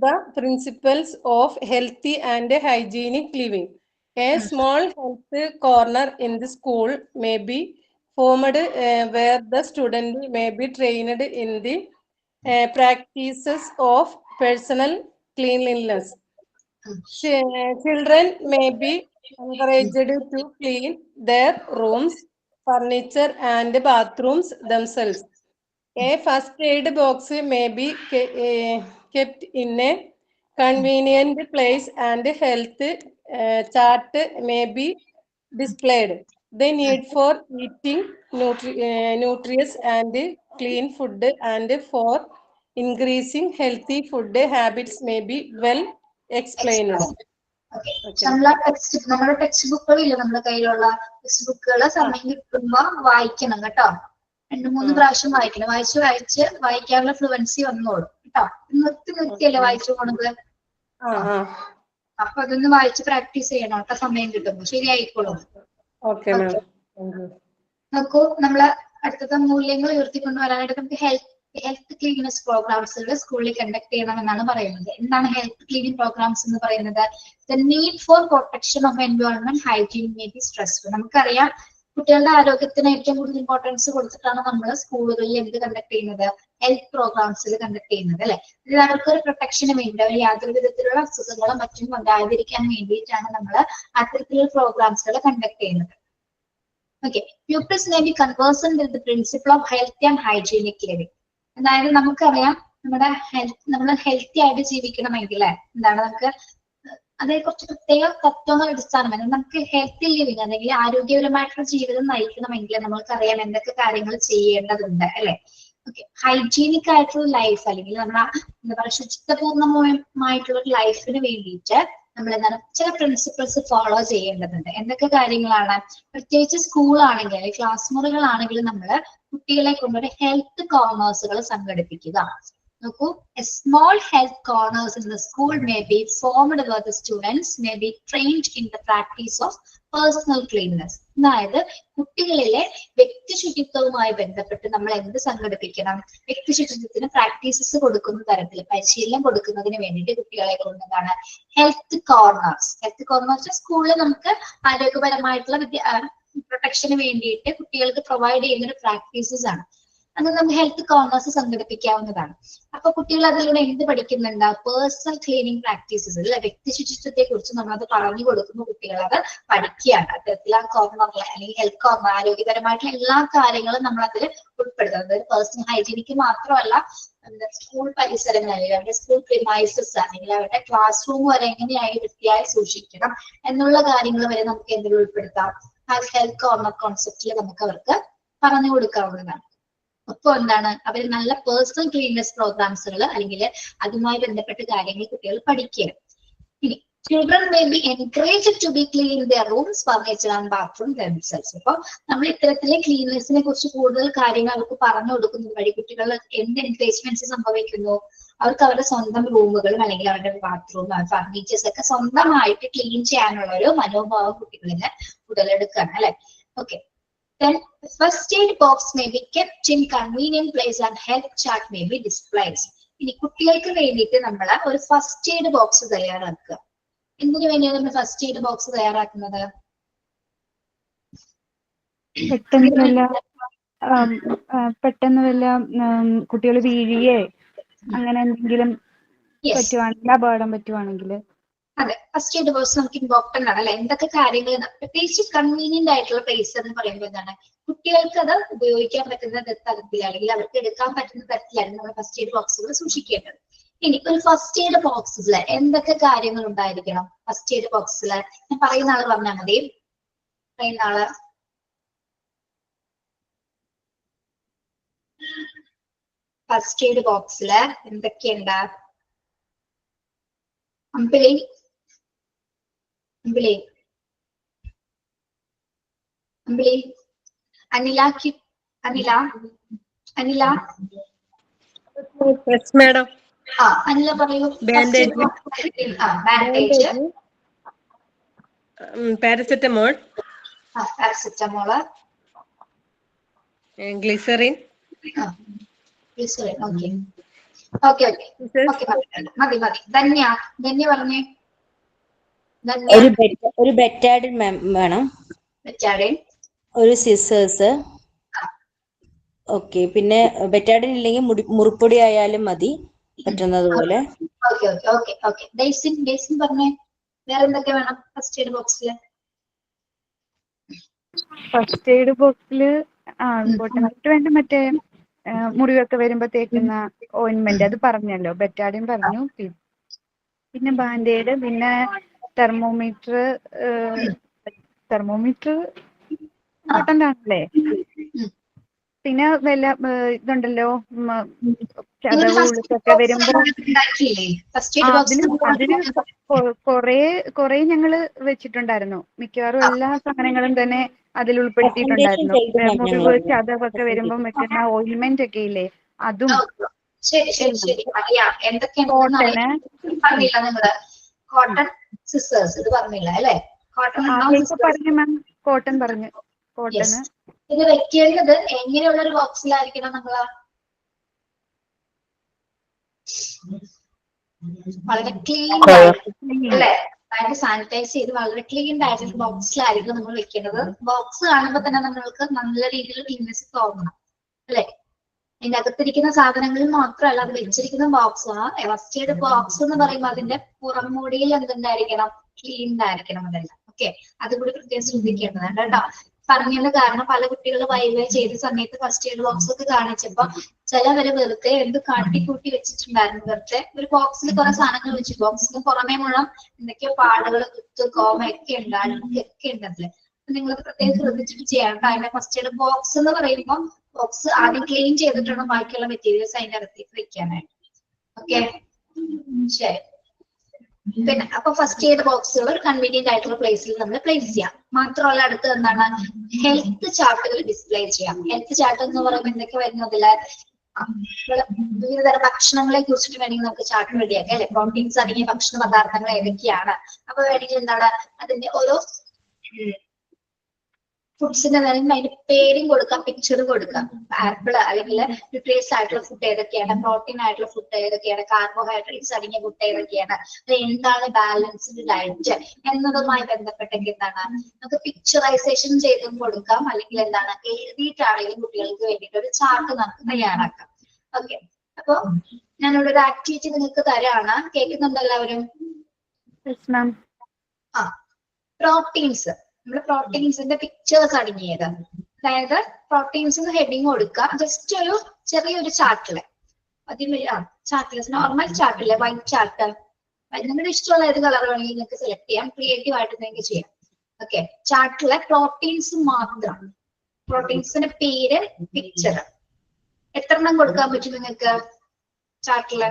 the principles of healthy and hygienic living. A small health corner in the school may be formed where the student may be trained in the practices of personal cleanliness. Children may be encouraged to clean their rooms, furniture, and bathrooms themselves. A first aid box may be kept in a convenient place, and health chart may be displayed. The need for eating nutritious and clean food and for increasing healthy food habits may be well explained. നമ്മുടെ text ബുക്കുകളില്ല, നമ്മുടെ കയ്യിലുള്ള text ബുക്കുകള് സമയം കിട്ടുമ്പോ വായിക്കണം കേട്ടോ. 2-3 പ്രാവശ്യം വായിക്കണം. വായിക്കാനുള്ള ഫ്ലുവൻസി വന്നോളൂ കേട്ടോ. നിർത്തിയല്ലേ വായിച്ചു പോണത്. അപ്പൊ അതൊന്ന് വായിച്ച് പ്രാക്ടീസ് ചെയ്യണം കേട്ടോ. സമയം കിട്ടുമ്പോ ശരിയായിക്കോളും. നോക്കൂ, നമ്മള് അടുത്ത മൂല്യങ്ങൾ ഉയർത്തിക്കൊണ്ടുവരാനായിട്ട് നമുക്ക് ഹെൽത്ത് ക്ലീൻനെസ് പ്രോഗ്രാംസുകൾ സ്കൂളിൽ കണ്ടക്ട് ചെയ്യണമെന്നാണ് പറയുന്നത്. എന്താണ് ഹെൽത്ത് ക്ലീനിങ് പ്രോഗ്രാംസ് എന്ന് പറയുന്നത്? The need for protection of environment hygiene may be stressful. നമുക്കറിയാം കുട്ടികളുടെ ആരോഗ്യത്തിന് ഏറ്റവും കൂടുതൽ ഇമ്പോർട്ടൻസ് കൊടുത്തിട്ടാണ് നമ്മൾ സ്കൂളുകളിൽ എന്ത് കണ്ടക്ട് ചെയ്യുന്നത്? ഹെൽത്ത് പ്രോഗ്രാംസിൽ കണ്ടക്ട് ചെയ്യുന്നത് അല്ലെ. ഇത് അവർക്കൊരു പ്രൊട്ടക്ഷന് വേണ്ടി, അവർ യാതൊരു വിധത്തിലുള്ള അസുഖങ്ങളും മറ്റും ഉണ്ടാകാതിരിക്കാൻ വേണ്ടിയിട്ടാണ് നമ്മൾ അത്തരത്തിലുള്ള പ്രോഗ്രാംസുകൾ കണ്ടക്ട് ചെയ്യുന്നത്. Okay, pupils may be conversant with the principle of healthy and hygienic living. അതായത് നമുക്കറിയാം നമ്മൾ ഹെൽത്തി ആയിട്ട് ജീവിക്കണമെങ്കിൽ എന്താണ് നമുക്ക് അതായത് കുറച്ച് പ്രത്യേക തത്വങ്ങൾ അടിസ്ഥാനമാണ്. നമുക്ക് ഹെൽത്തി ലിവിങ് അല്ലെങ്കിൽ ആരോഗ്യപരമായിട്ടുള്ള ജീവിതം നയിക്കണമെങ്കിൽ നമ്മൾക്കറിയാം എന്തൊക്കെ കാര്യങ്ങൾ ചെയ്യേണ്ടതുണ്ട് അല്ലെ. ഓക്കെ, ഹൈജീനിക് ആയിട്ടുള്ള ലൈഫ് അല്ലെങ്കിൽ നമ്മളെ എന്താ പറയുക ശുചിത്വപൂർണമായിട്ടുള്ള ഒരു ലൈഫിന് വേണ്ടിയിട്ട് നമ്മൾ എന്താണ് ചില പ്രിൻസിപ്പിൾസ് ഫോളോ ചെയ്യേണ്ടതുണ്ട്. എന്തൊക്കെ കാര്യങ്ങളാണ്? പ്രത്യേകിച്ച് സ്കൂളാണെങ്കിൽ അല്ലെങ്കിൽ ക്ലാസ് മുറികളാണെങ്കിലും നമ്മൾ കുട്ടികളെ കൊണ്ടൊരു ഹെൽത്ത് കോർണേഴ്സുകൾ സംഘടിപ്പിക്കുക. നോക്കൂ, A small health corners in the school may be formed where the students may be trained in the practice of personal cleanliness. അതായത് കുട്ടികളിലെ വ്യക്തി ശുചിത്വവുമായി ബന്ധപ്പെട്ട് നമ്മൾ എന്ത് സംഘടിപ്പിക്കണം? വ്യക്തി ശുചിത്വത്തിന് പ്രാക്ടീസസ് കൊടുക്കുന്ന തരത്തിൽ പരിശീലനം കൊടുക്കുന്നതിന് വേണ്ടിയിട്ട് കുട്ടികളെ കൊണ്ട് എന്താണ് ഹെൽത്ത് കോർണേഴ്സ് സ്കൂളിൽ നമുക്ക് ആരോഗ്യപരമായിട്ടുള്ള പ്രൊട്ടക്ഷന് വേണ്ടിയിട്ട് കുട്ടികൾക്ക് പ്രൊവൈഡ് ചെയ്യുന്ന ഒരു പ്രാക്ടീസസ് ആണ്. അത് നമുക്ക് ഹെൽത്ത് കോർണേഴ്സ് സംഘടിപ്പിക്കാവുന്നതാണ്. അപ്പൊ കുട്ടികൾ അതിലൂടെ എന്ത് പഠിക്കുന്നുണ്ട്? പേഴ്സണൽ ക്ലീനിങ് പ്രാക്ടീസസ് അല്ലെ, വ്യക്തി ശുചിത്വത്തെ കുറിച്ച് നമ്മളത് പറഞ്ഞു കൊടുക്കുന്ന കുട്ടികൾ അത് പഠിക്കുകയാണ്. അത്തരത്തിൽ ആ കോർണറിലെ അല്ലെങ്കിൽ ഹെൽത്ത് കോർണർ ആരോഗ്യപരമായിട്ടുള്ള എല്ലാ കാര്യങ്ങളും നമ്മൾ അതിൽ ഉൾപ്പെടുത്തുന്നത്. അതായത് പേഴ്സണൽ ഹൈജീനിക്ക് മാത്രമല്ല, സ്കൂൾ പരിസരങ്ങൾ അല്ലെങ്കിൽ അവരുടെ സ്കൂൾ പ്രിമൈസസ് അല്ലെങ്കിൽ അവരുടെ ക്ലാസ് റൂം വരെ എങ്ങനെയായി വൃത്തിയായി സൂക്ഷിക്കണം എന്നുള്ള കാര്യങ്ങൾ വരെ നമുക്ക് എന്തിൽ ഉൾപ്പെടുത്താം? ആ ഹെൽത്ത് കോർണർ കോൺസെപ്റ്റിൽ നമുക്ക് അവർക്ക് പറഞ്ഞു കൊടുക്കാവുന്നതാണ്. അപ്പൊ എന്താണ്, അവർ നല്ല പേഴ്സണൽ ക്ലീൻനെസ് പ്രോഗ്രാംസുകൾ അല്ലെങ്കിൽ അതുമായി ബന്ധപ്പെട്ട കാര്യങ്ങൾ കുട്ടികൾ പഠിക്കുക. ഇനി children may be encouraged to be clean in their rooms, furniture and bathroom themselves. അപ്പൊ നമ്മൾ ഇത്തരത്തിലെ ക്ലീൻനെസ്സിനെ കുറിച്ച് കൂടുതൽ കാര്യങ്ങൾ അവർക്ക് പറഞ്ഞു കൊടുക്കുന്നത് വഴി കുട്ടികൾ എന്ത് എൻകറേജ്മെന്റ്സ് സംഭവിക്കുന്നു? അവർക്ക് അവരുടെ സ്വന്തം റൂമുകളും അല്ലെങ്കിൽ അവരുടെ ബാത്റൂം ഫർണിച്ചേഴ്സ് ഒക്കെ സ്വന്തമായിട്ട് ക്ലീൻ ചെയ്യാനുള്ള ഒരു മനോഭാവം കുട്ടികളിന് ഉടലെടുക്കുകയാണ് അല്ലെ. Okay. Then first aid box may be kept in convenient place and health chart may be displayed. ഇനി കുട്ടികൾക്ക് വേണ്ടിയിട്ട് നമ്മൾ ഒരു ഫസ്റ്റ് എയ്ഡ് ബോക്സ് തയ്യാറാക്കുക. എന്തിനു വേണ്ടിയാണ് നമ്മൾ ഫസ്റ്റ് എയ്ഡ് ബോക്സ് തയ്യാറാക്കുന്നത്? പെട്ടെന്ന് വല്ല കുട്ടികൾ വീഴുകയെ അങ്ങനെ എന്തെങ്കിലും പറ്റുവാണെങ്കിൽ, അപകടം പറ്റുവാണെങ്കിൽ. അതെ, ഫസ്റ്റ് എയ്ഡ് ബോക്സ് നമുക്ക് ഇമ്പോർട്ടന്റ് ആണ് അല്ലെ. എന്തൊക്കെ കാര്യങ്ങൾ പ്രത്യേകിച്ച് കൺവീനിയന്റ് ആയിട്ടുള്ള പ്ലേസ് എന്ന് പറയുമ്പോൾ എന്താണ്, കുട്ടികൾക്ക് അത് ഉപയോഗിക്കാൻ പറ്റുന്ന തരത്തിൽ അല്ലെങ്കിൽ അവർക്ക് എടുക്കാൻ പറ്റുന്ന തരത്തിലാണ് നമ്മൾ ഫസ്റ്റ് എയ്ഡ് ബോക്സുകൾ സൂക്ഷിക്കേണ്ടത്. ഇനി ഒരു ഫസ്റ്റ് എയ്ഡ് ബോക്സിൽ എന്തൊക്കെ കാര്യങ്ങൾ ഉണ്ടായിരിക്കണം? ഫസ്റ്റ് എയ്ഡ് ബോക്സിൽ ഞാൻ പറയുന്ന ആള് പറഞ്ഞാൽ മതി. പറയുന്ന ആള് ഫസ്റ്റ് എയ്ഡ് ബോക്സിൽ എന്തൊക്കെയുണ്ട്? അമ്പിളി അനില അനില പറയൂ. Bandage, paracetamol, glycerine. മതി. ധന്യ പറഞ്ഞേ. ഒരു ബെറ്റാഡിൻ വേണം, ഒരു സിസേഴ്സ്. ഓക്കെ, പിന്നെ ബെറ്റാഡിൻ ഇല്ലെങ്കിൽ മുറിപ്പൊടി ആയാലും മതി, പറ്റുന്നത് പോലെ. പറഞ്ഞേ, വേറെ എന്തൊക്കെ വേണം ഫസ്റ്റ് എയ്ഡ് ബോക്സില്? ഫസ്റ്റ് എയ്ഡ് ബോക്സിൽ വേണ്ട മറ്റേ മുറിവൊക്കെ വരുമ്പോ തേക്കുന്ന ഓയിൻമെന്റ്, അത് പറഞ്ഞല്ലോ, ബെറ്റാഡിൻ പറഞ്ഞു. പിന്നെ ബാൻഡേഡ്, പിന്നെ തെർമോമീറ്റർ ഇമ്പോർട്ടന്റ് ആണല്ലേ. പിന്നെ വല്ല ഇതുണ്ടല്ലോ, ചതവ് ഉള്ളിലൊക്കെ വരുമ്പോ അതിന് കൊറേ ഞങ്ങള് വെച്ചിട്ടുണ്ടായിരുന്നു. മിക്കവാറും എല്ലാ സാധനങ്ങളും തന്നെ അതിൽ ഉൾപ്പെടുത്തിയിട്ടുണ്ടായിരുന്നു. മുറിവ് ചതവൊക്കെ വരുമ്പോ വെക്കുന്ന ഓയിൻമെന്റ് ഒക്കെ ഇല്ലേ, അതും. കോട്ടൺ സിസേഴ്സ് ഇത് പറഞ്ഞില്ല അല്ലെ? കോട്ടൺ പറഞ്ഞു. കോട്ടണ് ഇത് വെക്കേണ്ടത് എങ്ങനെയുള്ള ഒരു ബോക്സിലായിരിക്കണം? നമ്മള് വളരെ ക്ലീൻ അല്ലെ, അതായത് സാനിറ്റൈസ് ചെയ്ത് വളരെ ക്ലീൻ ആയിട്ടുള്ള ബോക്സിലായിരിക്കും നമ്മൾ വെക്കേണ്ടത്. ബോക്സ് കാണുമ്പോൾ തന്നെ നമ്മൾക്ക് നല്ല രീതിയിൽ ക്ലീൻനെസ് തോന്നണം അല്ലെ. അതിന്റെ അകത്തിരിക്കുന്ന സാധനങ്ങളിൽ മാത്രമല്ല, അത് വെച്ചിരിക്കുന്ന ബോക്സ് ഫസ്റ്റ് എയ്ഡ് ബോക്സ് എന്ന് പറയുമ്പോൾ അതിന്റെ പുറംമൂടിയിൽ എന്തുണ്ടായിരിക്കണം? ക്ലീൻഡ് ആയിരിക്കണം അതെല്ലാം. ഓക്കെ, അതുകൂടി പ്രത്യേകം ശ്രദ്ധിക്കേണ്ടതാണ് കേട്ടോ. പറഞ്ഞത് കാരണം പല കുട്ടികൾ വൈവേ ചെയ്ത സമയത്ത് ഫസ്റ്റ് എയ്ഡ് ബോക്സ് ഒക്കെ കാണിച്ചപ്പോ ചിലവര് വെറുതെ എന്ത് കാട്ടിക്കൂട്ടി വെച്ചിട്ടുണ്ടായിരുന്നു. വെറുതെ ഒരു ബോക്സിൽ കുറെ സാധനങ്ങൾ വെച്ചു, ബോക്സിന് പുറമേ മുഴുവൻ എന്തൊക്കെയോ പാടുകൾ, കുത്ത്, കോമയൊക്കെ ഉണ്ട്, അഴുക്കൊക്കെ ഉണ്ട് അതില്. നിങ്ങളത് പ്രത്യേകം ശ്രദ്ധിച്ചിട്ട് ചെയ്യണം. അതിന്റെ ഫസ്റ്റ് എയ്ഡ് ബോക്സ് എന്ന് പറയുമ്പോൾ ബോക്സ് ആദ്യം ക്ലീൻ ചെയ്തിട്ടാണ് ബാക്കിയുള്ള മെറ്റീരിയൽസ് അതിന്റെ അകത്തേക്ക് വെക്കാനായിട്ട്. ഓക്കെ, ശരി. പിന്നെ അപ്പൊ ഫസ്റ്റ് എയ്ഡ് ബോക്സുകൾ ഒരു കൺവീനിയന്റ് ആയിട്ടുള്ള പ്ലേസിൽ നമ്മൾ പ്ലേസ് ചെയ്യാം. മാത്രമല്ല അടുത്ത് എന്താണ്, ഹെൽത്ത് ചാർട്ടുകൾ ഡിസ്പ്ലേ ചെയ്യാം. ഹെൽത്ത് ചാർട്ട് എന്ന് പറയുമ്പോൾ എന്തൊക്കെ വരുന്നതില് വിവിധതരം ഭക്ഷണങ്ങളെ കുറിച്ചിട്ട് വേണമെങ്കിൽ നമുക്ക് ചാർട്ട് റെഡിയാക്കാം അല്ലെ. പ്രോട്ടീൻസ് അടങ്ങിയ ഭക്ഷണ പദാർത്ഥങ്ങൾ ഏതൊക്കെയാണ്, അപ്പൊ വേണമെങ്കിൽ എന്താണ് അതിന്റെ ഓരോ ഫുഡ്സിന്റെ അതിന്റെ പേരും കൊടുക്കാം, പിക്ചറും കൊടുക്കാം. ആപ്പിൾ അല്ലെങ്കിൽ ന്യൂട്രിയസ് ആയിട്ടുള്ള ഫുഡ് ഏതൊക്കെയാണ്, പ്രോട്ടീൻ ആയിട്ടുള്ള ഫുഡ് ഏതൊക്കെയാണ്, കാർബോഹൈഡ്രേറ്റ്സ് അടങ്ങിയ ഫുഡ് ഏതൊക്കെയാണ്, അത് എന്താണ് ബാലൻസ്ഡ് ഡയറ്റ് എന്നതുമായി ബന്ധപ്പെട്ടെങ്കിൽ എന്താണ് നമുക്ക് പിക്ചറൈസേഷൻ ചെയ്തും കൊടുക്കാം, അല്ലെങ്കിൽ എന്താണ് എഴുതിയിട്ടാണെങ്കിലും കുട്ടികൾക്ക് വേണ്ടിയിട്ട് ഒരു ചാർട്ട് നമുക്ക് തയ്യാറാക്കാം. ഓക്കെ, അപ്പൊ ഞാനിവിടെ ഒരു ആക്ടിവിറ്റി നിങ്ങൾക്ക് തരാണ്. കേൾക്കുന്നുണ്ട് എല്ലാവരും? പ്രോട്ടീൻസ്, നമ്മുടെ പ്രോട്ടീൻസിന്റെ പിക്ചേഴ്സ് അടങ്ങിയത്, അതായത് പ്രോട്ടീൻസ് ഹെഡിങ് കൊടുക്കുക. ജസ്റ്റ് ഒരു ചെറിയൊരു ചാർട്ടില്, ചാർട്ടില് നോർമൽ ചാർട്ടില്, വൈറ്റ് ചാർട്ട്, നിങ്ങളുടെ ഇഷ്ടമുള്ള ഏത് കളർ വേണമെങ്കിൽ നിങ്ങൾക്ക് സെലക്ട് ചെയ്യാം, ക്രിയേറ്റീവ് ആയിട്ട് നിങ്ങൾക്ക് ചെയ്യാം. ഓക്കെ, ചാർട്ടിലെ പ്രോട്ടീൻസ് മാത്രം, പ്രോട്ടീൻസിന്റെ പേര്, പിക്ചർ, എത്ര എണ്ണം കൊടുക്കാൻ പറ്റും നിങ്ങൾക്ക് ചാർട്ടില്?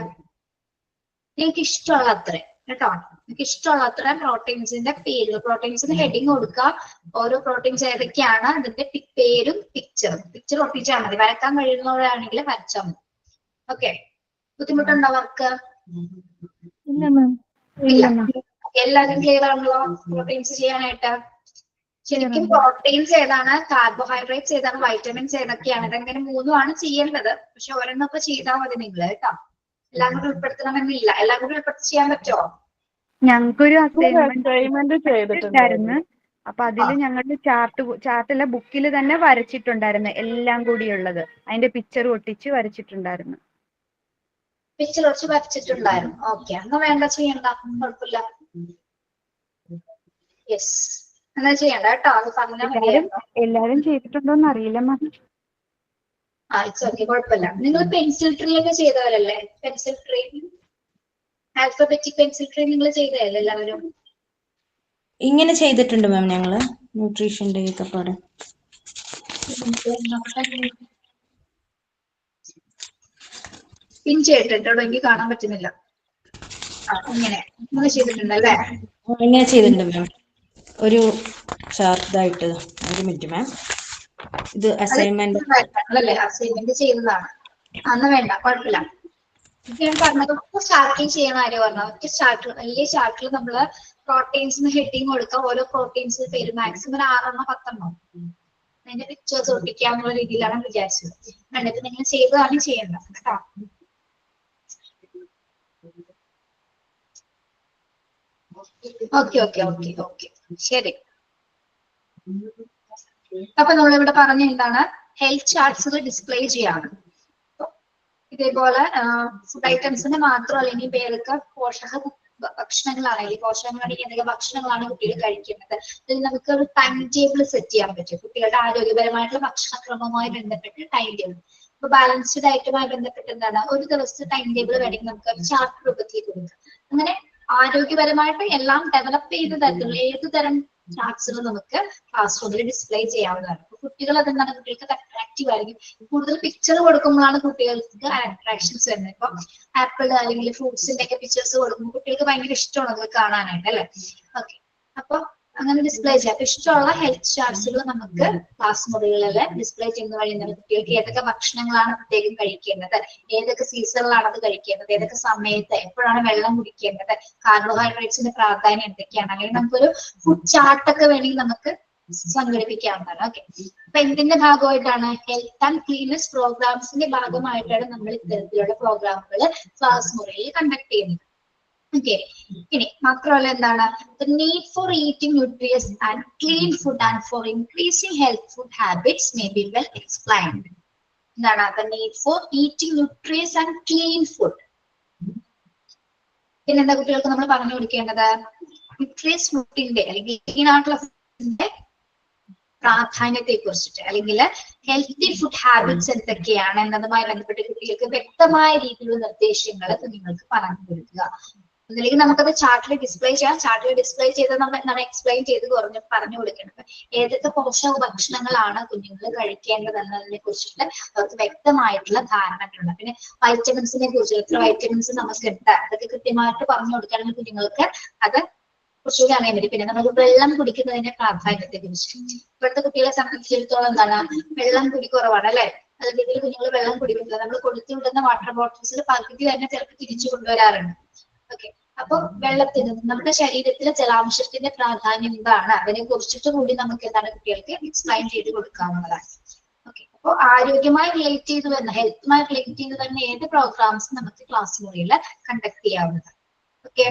നിങ്ങൾക്ക് ഇഷ്ടമുള്ള അത്രയും കേട്ടോ, നിങ്ങൾക്ക് ഇഷ്ടമുള്ള അത്രയും പ്രോട്ടീൻസിന്റെ പേര്, പ്രോട്ടീൻസിന്റെ ഹെഡിങ് കൊടുക്കുക. ഓരോ പ്രോട്ടീൻസ് ഏതൊക്കെയാണ് അതിന്റെ പേരും പിക്ചറും. പിക്ചർ ഒട്ടിച്ചാൽ മതി, വരക്കാൻ കഴിയുന്നവരാണെങ്കിൽ വരച്ചാൽ മതി. ഓക്കെ, ബുദ്ധിമുട്ടുണ്ടോ അവർക്ക്? എല്ലാവരും ക്ലിയർ ആണല്ലോ പ്രോട്ടീൻസ് ചെയ്യാനായിട്ട്? ശരിക്കും പ്രോട്ടീൻസ് ഏതാണ്, കാർബോഹൈഡ്രേറ്റ്സ് ഏതാണ്, വൈറ്റമിൻസ് ഏതൊക്കെയാണ്, ഇതെങ്ങനെ മൂന്നുമാണ് ചെയ്യേണ്ടത്. പക്ഷെ ഒരെണ്ണൊക്കെ ചെയ്താൽ മതി നിങ്ങൾ കേട്ടോ, എല്ലാം കൂടി ഉൾപ്പെടുത്തണമെന്നില്ല. എല്ലാം കൂടി ഉൾപ്പെടുത്തി ചെയ്യാൻ പറ്റുമോ? ഞങ്ങൾക്കൊരു അസൈൻമെന്റ് ചെയ്തിട്ടുണ്ടായിരുന്നു. അപ്പൊ അതില് ഞങ്ങളുടെ ചാർട്ടിലെ ബുക്കിൽ തന്നെ വരച്ചിട്ടുണ്ടായിരുന്നു, എല്ലാം കൂടിയുള്ളത്. അതിന്റെ പിക്ചർ ഒട്ടിച്ച് വരച്ചിട്ടുണ്ടായിരുന്നു. പിക്ചർ ഒട്ടിച്ച് വരച്ചിട്ടുണ്ടായിരുന്നു. ഓക്കെ, എന്നാ വേണ്ട, ചെയ്യണ്ട, കുഴപ്പമില്ല. യെസ്, എന്നാ ചെയ്യണ്ട കേട്ടോ, അത് പറഞ്ഞാൽ മതിയായിരുന്നു. എല്ലാരും ചെയ്തിട്ടുണ്ടോന്ന് അറിയില്ല. ഇറ്റ്സ് ഓക്കെ, കുഴപ്പമില്ല. നിങ്ങൾ പെൻസിൽ ട്രീ ഒക്കെ ചെയ്തവരല്ലേ? Pencil tree, alphabetic pencil tree നിങ്ങൾ ചെയ്തതല്ലേ എല്ലാവരും? ഇങ്ങനെ ചെയ്തിട്ടുണ്ട് മാം ഞങ്ങള് ന്യൂട്രീഷന്റെ ഒക്കെ പാടെ. പിൻ ചെയ്തിട്ടുണ്ടോ? എനിക്ക് കാണാൻ പറ്റുന്നില്ല. ഇങ്ങനെ ചെയ്തിട്ടുണ്ടല്ലേ? ഇങ്ങനെ ചെയ്തിട്ടുണ്ട് മാം, ഒരു ഷാർപ്പായിട്ട്. ഒരു മിനിറ്റ് മാം, ഇത് അസൈൻമെന്റ് അല്ലേ? അസൈൻമെന്റ് ചെയ്തതാണ്. അന്ന് വേണ്ട, കുഴപ്പമില്ല. ഞാൻ പറഞ്ഞത് സ്റ്റാർട്ടിങ് ചെയ്യണ കാര്യം പറഞ്ഞു. ഒറ്റ സ്റ്റാർട്ടിൽ, വലിയ സ്റ്റാർട്ടിൽ നമ്മള് പ്രോട്ടീൻസിന് ഹെഡിങ് കൊടുക്കാം. ഓരോ പ്രോട്ടീൻസ് പേര് മാക്സിമം 6 10 അതിന്റെ പിക്ചേഴ്സ് ഒട്ടിക്കാന്നുള്ള രീതിയിലാണ് വിചാരിച്ചത്. കണ്ടിട്ട് നിങ്ങൾ ചെയ്തതാണ് ചെയ്യേണ്ടത് കേട്ടോ. ഓക്കെ ഓക്കെ ഓക്കെ ഓക്കെ, ശരി. അപ്പൊ നമ്മളിവിടെ പറഞ്ഞ എന്താണ്, ഹെൽത്ത് ചാർട്ട്സ് ഡിസ്പ്ലേ ചെയ്യാണ്. ഇതേപോലെ ഫുഡ് ഐറ്റംസിന് മാത്രം, അല്ലെങ്കിൽ പേരൊക്കെ പോഷക ഭക്ഷണങ്ങളാണെങ്കിൽ പോഷകങ്ങളാണെങ്കിൽ എന്തൊക്കെ ഭക്ഷണങ്ങളാണ് കുട്ടികൾ കഴിക്കേണ്ടത്, അതിൽ നമുക്ക് ഒരു ടൈം ടേബിൾ സെറ്റ് ചെയ്യാൻ പറ്റും. കുട്ടികളുടെ ആരോഗ്യപരമായിട്ടുള്ള ഭക്ഷണക്രമവുമായി ബന്ധപ്പെട്ട് ടൈം ടേബിൾ. ഇപ്പൊ ബാലൻസ്ഡ് ഡയറ്റുമായി ബന്ധപ്പെട്ട് എന്താണ്, ഒരു ദിവസത്തെ ടൈം ടേബിൾ വേണമെങ്കിൽ നമുക്ക് ഒരു ചാർട്ട് രൂപത്തിൽ കൊടുക്കാം. അങ്ങനെ ആരോഗ്യപരമായിട്ട് എല്ലാം ഡെവലപ്പ് ചെയ്ത തരത്തിലുള്ള ഏത് തരം ചാർട്ട്സുകൾ നമുക്ക് ക്ലാസ് റൂമിൽ ഡിസ്പ്ലേ ചെയ്യാവുന്നതാണ്. കുട്ടികൾ അതെന്താണ്, കുട്ടികൾക്ക് അട്രാക്റ്റീവ് ആയിരിക്കും. കൂടുതൽ പിക്ചർ കൊടുക്കുമ്പോഴാണ് കുട്ടികൾക്ക് അട്രാക്ഷൻസ് വരുന്നത്. ഇപ്പൊ ആപ്പിൾ അല്ലെങ്കിൽ ഫ്രൂട്ട്സിന്റെ ഒക്കെ പിക്ചേഴ്സ് കൊടുക്കുമ്പോൾ കുട്ടികൾക്ക് ഭയങ്കര ഇഷ്ടമാണ് അത് കാണാനായിട്ട്, അല്ലെ? ഓക്കെ, അപ്പൊ അങ്ങനെ ഡിസ്പ്ലേ ചെയ്യാം. അപ്പൊ ഇഷ്ടമുള്ള ഹെൽത്ത് ചാർട്ട്സുകൾ നമുക്ക് ക്ലാസ് മുറികളിൽ ഡിസ്പ്ലേ ചെയ്യുന്ന വഴി കുട്ടികൾക്ക് ഏതൊക്കെ ഭക്ഷണങ്ങളാണ് പ്രത്യേകം കഴിക്കേണ്ടത്, ഏതൊക്കെ സീസണിലാണ് അത് കഴിക്കേണ്ടത്, ഏതൊക്കെ സമയത്ത് എപ്പോഴാണ് വെള്ളം കുടിക്കേണ്ടത്, കാർബോഹൈഡ്രേറ്റ്സിന്റെ പ്രാധാന്യം എന്തൊക്കെയാണ്, അങ്ങനെ നമുക്കൊരു ഫുഡ് ചാർട്ടൊക്കെ വേണമെങ്കിൽ നമുക്ക് സംഘടിപ്പിക്കാവുന്നതാണ്. ഓക്കെ, അപ്പൊ എന്തിന്റെ ഭാഗമായിട്ടാണ്, ഹെൽത്ത് ആൻഡ് ക്ലീനസ് പ്രോഗ്രാംസിന്റെ ഭാഗമായിട്ടാണ് നമ്മൾ ഇത്തരത്തിലുള്ള പ്രോഗ്രാമുകൾ ക്ലാസ് മുറിയിൽ കണ്ടക്ട് ചെയ്യുന്നത്. ഓക്കെ, ഇനി മാത്രമല്ല എന്താണ്, the need for eating nutritious and clean food and for increasing healthful habits may be well explained. എന്താണ് the need for eating nutritious and clean food? പിന്നെന്താ കുട്ടികൾക്ക് നമ്മൾ പറഞ്ഞു കൊടുക്കേണ്ടത്, ന്യൂട്രിയസ് ഫുഡിന്റെ അല്ലെങ്കിൽ ക്ലീൻ ആയിട്ടുള്ള ഫുഡിന്റെ പ്രാധാന്യത്തെ കുറിച്ചിട്ട്, അല്ലെങ്കിൽ ഹെൽത്തി ഫുഡ് ഹാബിറ്റ്സ് എന്തൊക്കെയാണ് എന്നതുമായി ബന്ധപ്പെട്ട് കുട്ടികൾക്ക് വ്യക്തമായ രീതിയിലുള്ള നിർദ്ദേശങ്ങൾ നിങ്ങൾക്ക് പറഞ്ഞു കൊടുക്കുക. ഒന്നില്ലെങ്കിൽ നമുക്കത് ചാർട്ടിൽ ഡിസ്പ്ലേ ചെയ്യാം. ചാർട്ടിൽ ഡിസ്പ്ലേ ചെയ്ത് നമ്മൾ എന്താണ് എക്സ്പ്ലെയിൻ ചെയ്ത് പറഞ്ഞു കൊടുക്കേണ്ടത്, ഏതൊക്കെ പോഷക ഭക്ഷണങ്ങളാണ് കുഞ്ഞുങ്ങൾ കഴിക്കേണ്ടത് എന്നതിനെ കുറിച്ചിട്ട് അവർക്ക് വ്യക്തമായിട്ടുള്ള ധാരണകളുണ്ട്. പിന്നെ വൈറ്റമിൻസിനെ കുറിച്ച് എത്ര വൈറ്റമിൻസ് നമുക്ക് ഉണ്ട് അതൊക്കെ കൃത്യമായിട്ട് പറഞ്ഞു കൊടുക്കുകയാണെങ്കിൽ കുഞ്ഞുങ്ങൾക്ക് അത് കുറച്ചുകൂടി അറിയാൻ പറ്റും. പിന്നെ നമുക്ക് വെള്ളം കുടിക്കുന്നതിന്റെ പ്രാധാന്യത്തെ കുറിച്ച്, ഇപ്പോഴത്തെ കുട്ടികളെ സംബന്ധിച്ചിടത്തോളം എന്താണ്, വെള്ളം കുടി കുറവാണ്, അല്ലെ? അതിന്റെ രീതിയിൽ കുഞ്ഞുങ്ങൾ വെള്ളം കുടിക്കുന്നില്ല. നമ്മൾ കൊടുത്തു വിടുന്ന വാട്ടർ ബോട്ടിൽസിൽ പകുതി തന്നെ ചിലപ്പോൾ തിരിച്ചു കൊണ്ടുവരാറുണ്ട്. ഓക്കെ, അപ്പൊ വെള്ളത്തിന് നമ്മുടെ ശരീരത്തിലെ ജലാംശത്തിന്റെ പ്രാധാന്യം എന്താണ് അതിനെ കുറിച്ചിട്ട് കൂടി നമുക്ക് എന്താണ് കുട്ടികൾക്ക് എക്സ്പ്ലെയിൻ ചെയ്ത് കൊടുക്കാവുന്നതാണ്. ഓക്കെ, അപ്പൊ ആരോഗ്യമായി റിലേറ്റ് ചെയ്ത് വരുന്ന ഹെൽത്തുമായി റിലേറ്റ് ചെയ്ത് വരുന്ന ഏത് പ്രോഗ്രാംസ് നമുക്ക് ക്ലാസ് മുറിയിൽ കണ്ടക്ട് ചെയ്യാവുന്നതാണ്. Okay,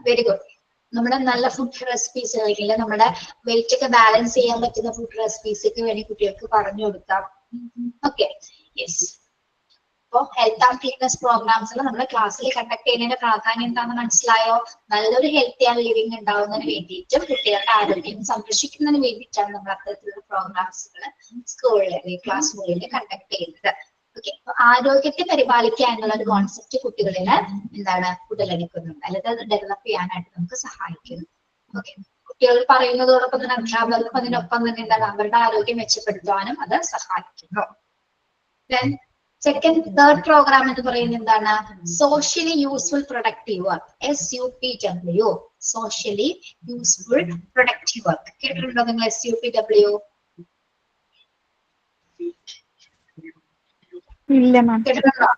very good. നമ്മുടെ നല്ല ഫുഡ് റെസിപ്പീസ് അല്ലെങ്കിൽ നമ്മുടെ വെയിറ്റ് ഒക്കെ ബാലൻസ് ചെയ്യാൻ പറ്റുന്ന ഫുഡ് റെസിപ്പീസ് ഒക്കെ വേണ്ടി കുട്ടികൾക്ക് പറഞ്ഞു കൊടുക്കാം. Okay, yes. അപ്പോൾ ഹെൽത്ത് ആൻഡ് ഫിറ്റ്നസ് പ്രോഗ്രാംസ് നമ്മുടെ ക്ലാസ്സിൽ കണ്ടക്ട് ചെയ്യുന്നതിന്റെ പ്രാധാന്യം എന്താണെന്ന് മനസ്സിലായോ? നല്ലൊരു ഹെൽത്തി ആൻഡ് ലിവിങ് ഉണ്ടാവുന്നതിന് വേണ്ടിയിട്ടും കുട്ടികളുടെ ആരോഗ്യം സംരക്ഷിക്കുന്നതിന് വേണ്ടിയിട്ടാണ് നമ്മൾ അത്തരത്തിലുള്ള പ്രോഗ്രാംസുകൾ സ്കൂളിൽ അല്ലെങ്കിൽ ക്ലാസ് മുറിയിൽ കണ്ടക്ട് ചെയ്യുന്നത്. ഓക്കെ, അപ്പൊ ആരോഗ്യത്തെ പരിപാലിക്കുക എന്നുള്ള ഒരു കോൺസെപ്റ്റ് കുട്ടികളിൽ എന്താണ് ഉടലെടുക്കുന്നുണ്ട്, അല്ലെങ്കിൽ അത് ഡെവലപ്പ് ചെയ്യാനായിട്ട് നമുക്ക് സഹായിക്കുന്നു. ഓക്കെ, കുട്ടികൾ പറയുന്നതോടൊപ്പം തന്നെ അധ്യാപകർക്കും അതിനൊപ്പം തന്നെ എന്താണ് അവരുടെ ആരോഗ്യം മെച്ചപ്പെടുത്താനും അത് സഹായിക്കുന്നു. തേർഡ് പ്രോഗ്രാം എന്ന് പറയുന്നത് എന്താണ്? Socially useful productive work, SUPW, socially useful productive work. കേട്ടിട്ടുണ്ടോ നിങ്ങൾ SUPW? ഇല്ല മാം. കേട്ടിട്ടുണ്ടോ?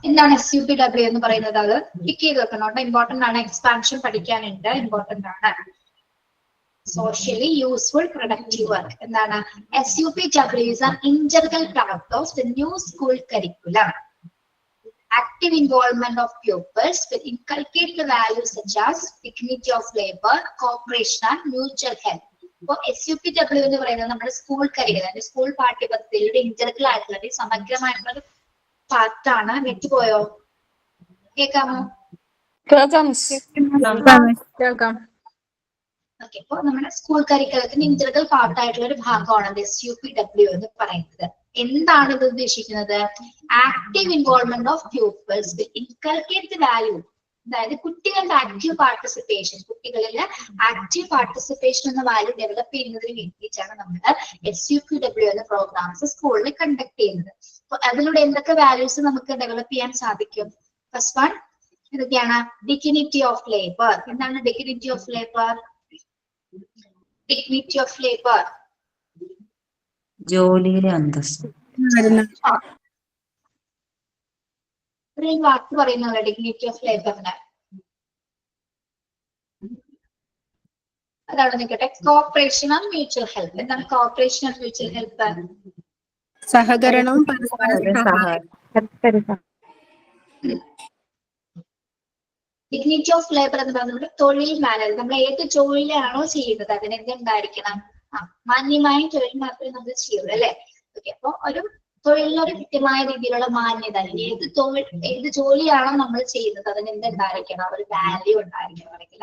എന്താണ് SUPW എന്ന് പറയുന്നത്? അത് പിക്ക് ചെയ്ത് വെക്കണം, ഇമ്പോർട്ടന്റ് ആണ്. എക്സ്പാൻഷൻ പഠിക്കാനുണ്ട്, ഇമ്പോർട്ടന്റ് ആണ്. Socially useful productive work. എന്താണ്? SUPW is an integral part of the new school curriculum. Active involvement of pupils will inculcate the values such as dignity of labor, cooperation and mutual help. അപ്പോൾ SUPW എന്ന് പറയുന്നത് നമ്മുടെ school curriculum, school പാഠ്യപദ്ധതിയുടെ integral ആയിട്ടുള്ള സമഗ്രമായിട്ടുള്ള ഒരു പാർട്ടാണ്. വിട്ടുപോയോ? കേൾക്കാമോ? കേൾക്കാം. Okay, അപ്പൊ നമ്മുടെ സ്കൂൾ കരിക്കുലത്തിന്റെ ഇന്റഗ്രൽ പാർട്ടായിട്ടുള്ള ഒരു ഭാഗമാണ് SUPW എന്ന് പറയുന്നത്. എന്താണ് ഇത് ഉദ്ദേശിക്കുന്നത്? Active involvement of pupils will inculcate the value. അതായത് കുട്ടികളുടെ ആക്റ്റീവ് പാർട്ടിസിപ്പേഷൻ, കുട്ടികളിലെ ആക്റ്റീവ് പാർട്ടിസിപ്പേഷൻ എന്ന വാല്യൂ ഡെവലപ്പ് ചെയ്യുന്നതിന് വേണ്ടിയിട്ടാണ് നമ്മൾ SUPW എന്ന പ്രോഗ്രാംസ് സ്കൂളിൽ കണ്ടക്ട് ചെയ്യുന്നത്. അപ്പൊ അതിലൂടെ എന്തൊക്കെ വാല്യൂസ് നമുക്ക് ഡെവലപ്പ് ചെയ്യാൻ സാധിക്കും? ഫസ്റ്റ് വൺ ഇതൊക്കെയാണ്. Dignity of labour. എന്താണ് dignity of labour? Dignity of labor. ജോലിയിലെ അന്തസ്സ്. ഒരു വാക്ക് പറയുന്നത് ഡിഗ്നിറ്റി ഓഫ് ലേബറിന്. അതാണ് നിൽക്കട്ടെ. Cooperation and mutual help. എന്താണ് കോഓപ്പറേഷൻ ആൻഡ് മ്യൂച്വൽ ഹെൽപ്പ്? സഹകരണവും പരസ്പര സഹായം. ഡിഗ്നിറ്റി ഓഫ് ലേബർ എന്ന് പറയുന്നത് തൊഴിൽ മാനേജ്. നമ്മൾ ഏത് തൊഴിലാണോ ചെയ്യുന്നത് അതിന് എന്തുണ്ടായിരിക്കണം? മാന്യമായ തൊഴിൽ മാത്രമേ നമ്മൾ ചെയ്യുള്ളൂ, അല്ലെ? ഓക്കെ, അപ്പൊ ഒരു തൊഴിലിനൊരു കൃത്യമായ രീതിയിലുള്ള മാന്യത, ഏത് ജോലിയാണോ നമ്മൾ ചെയ്യുന്നത് അതിന് എന്തുണ്ടായിരിക്കണം? ഒരു വാല്യൂ ഉണ്ടായിരിക്കണം, അല്ലെങ്കിൽ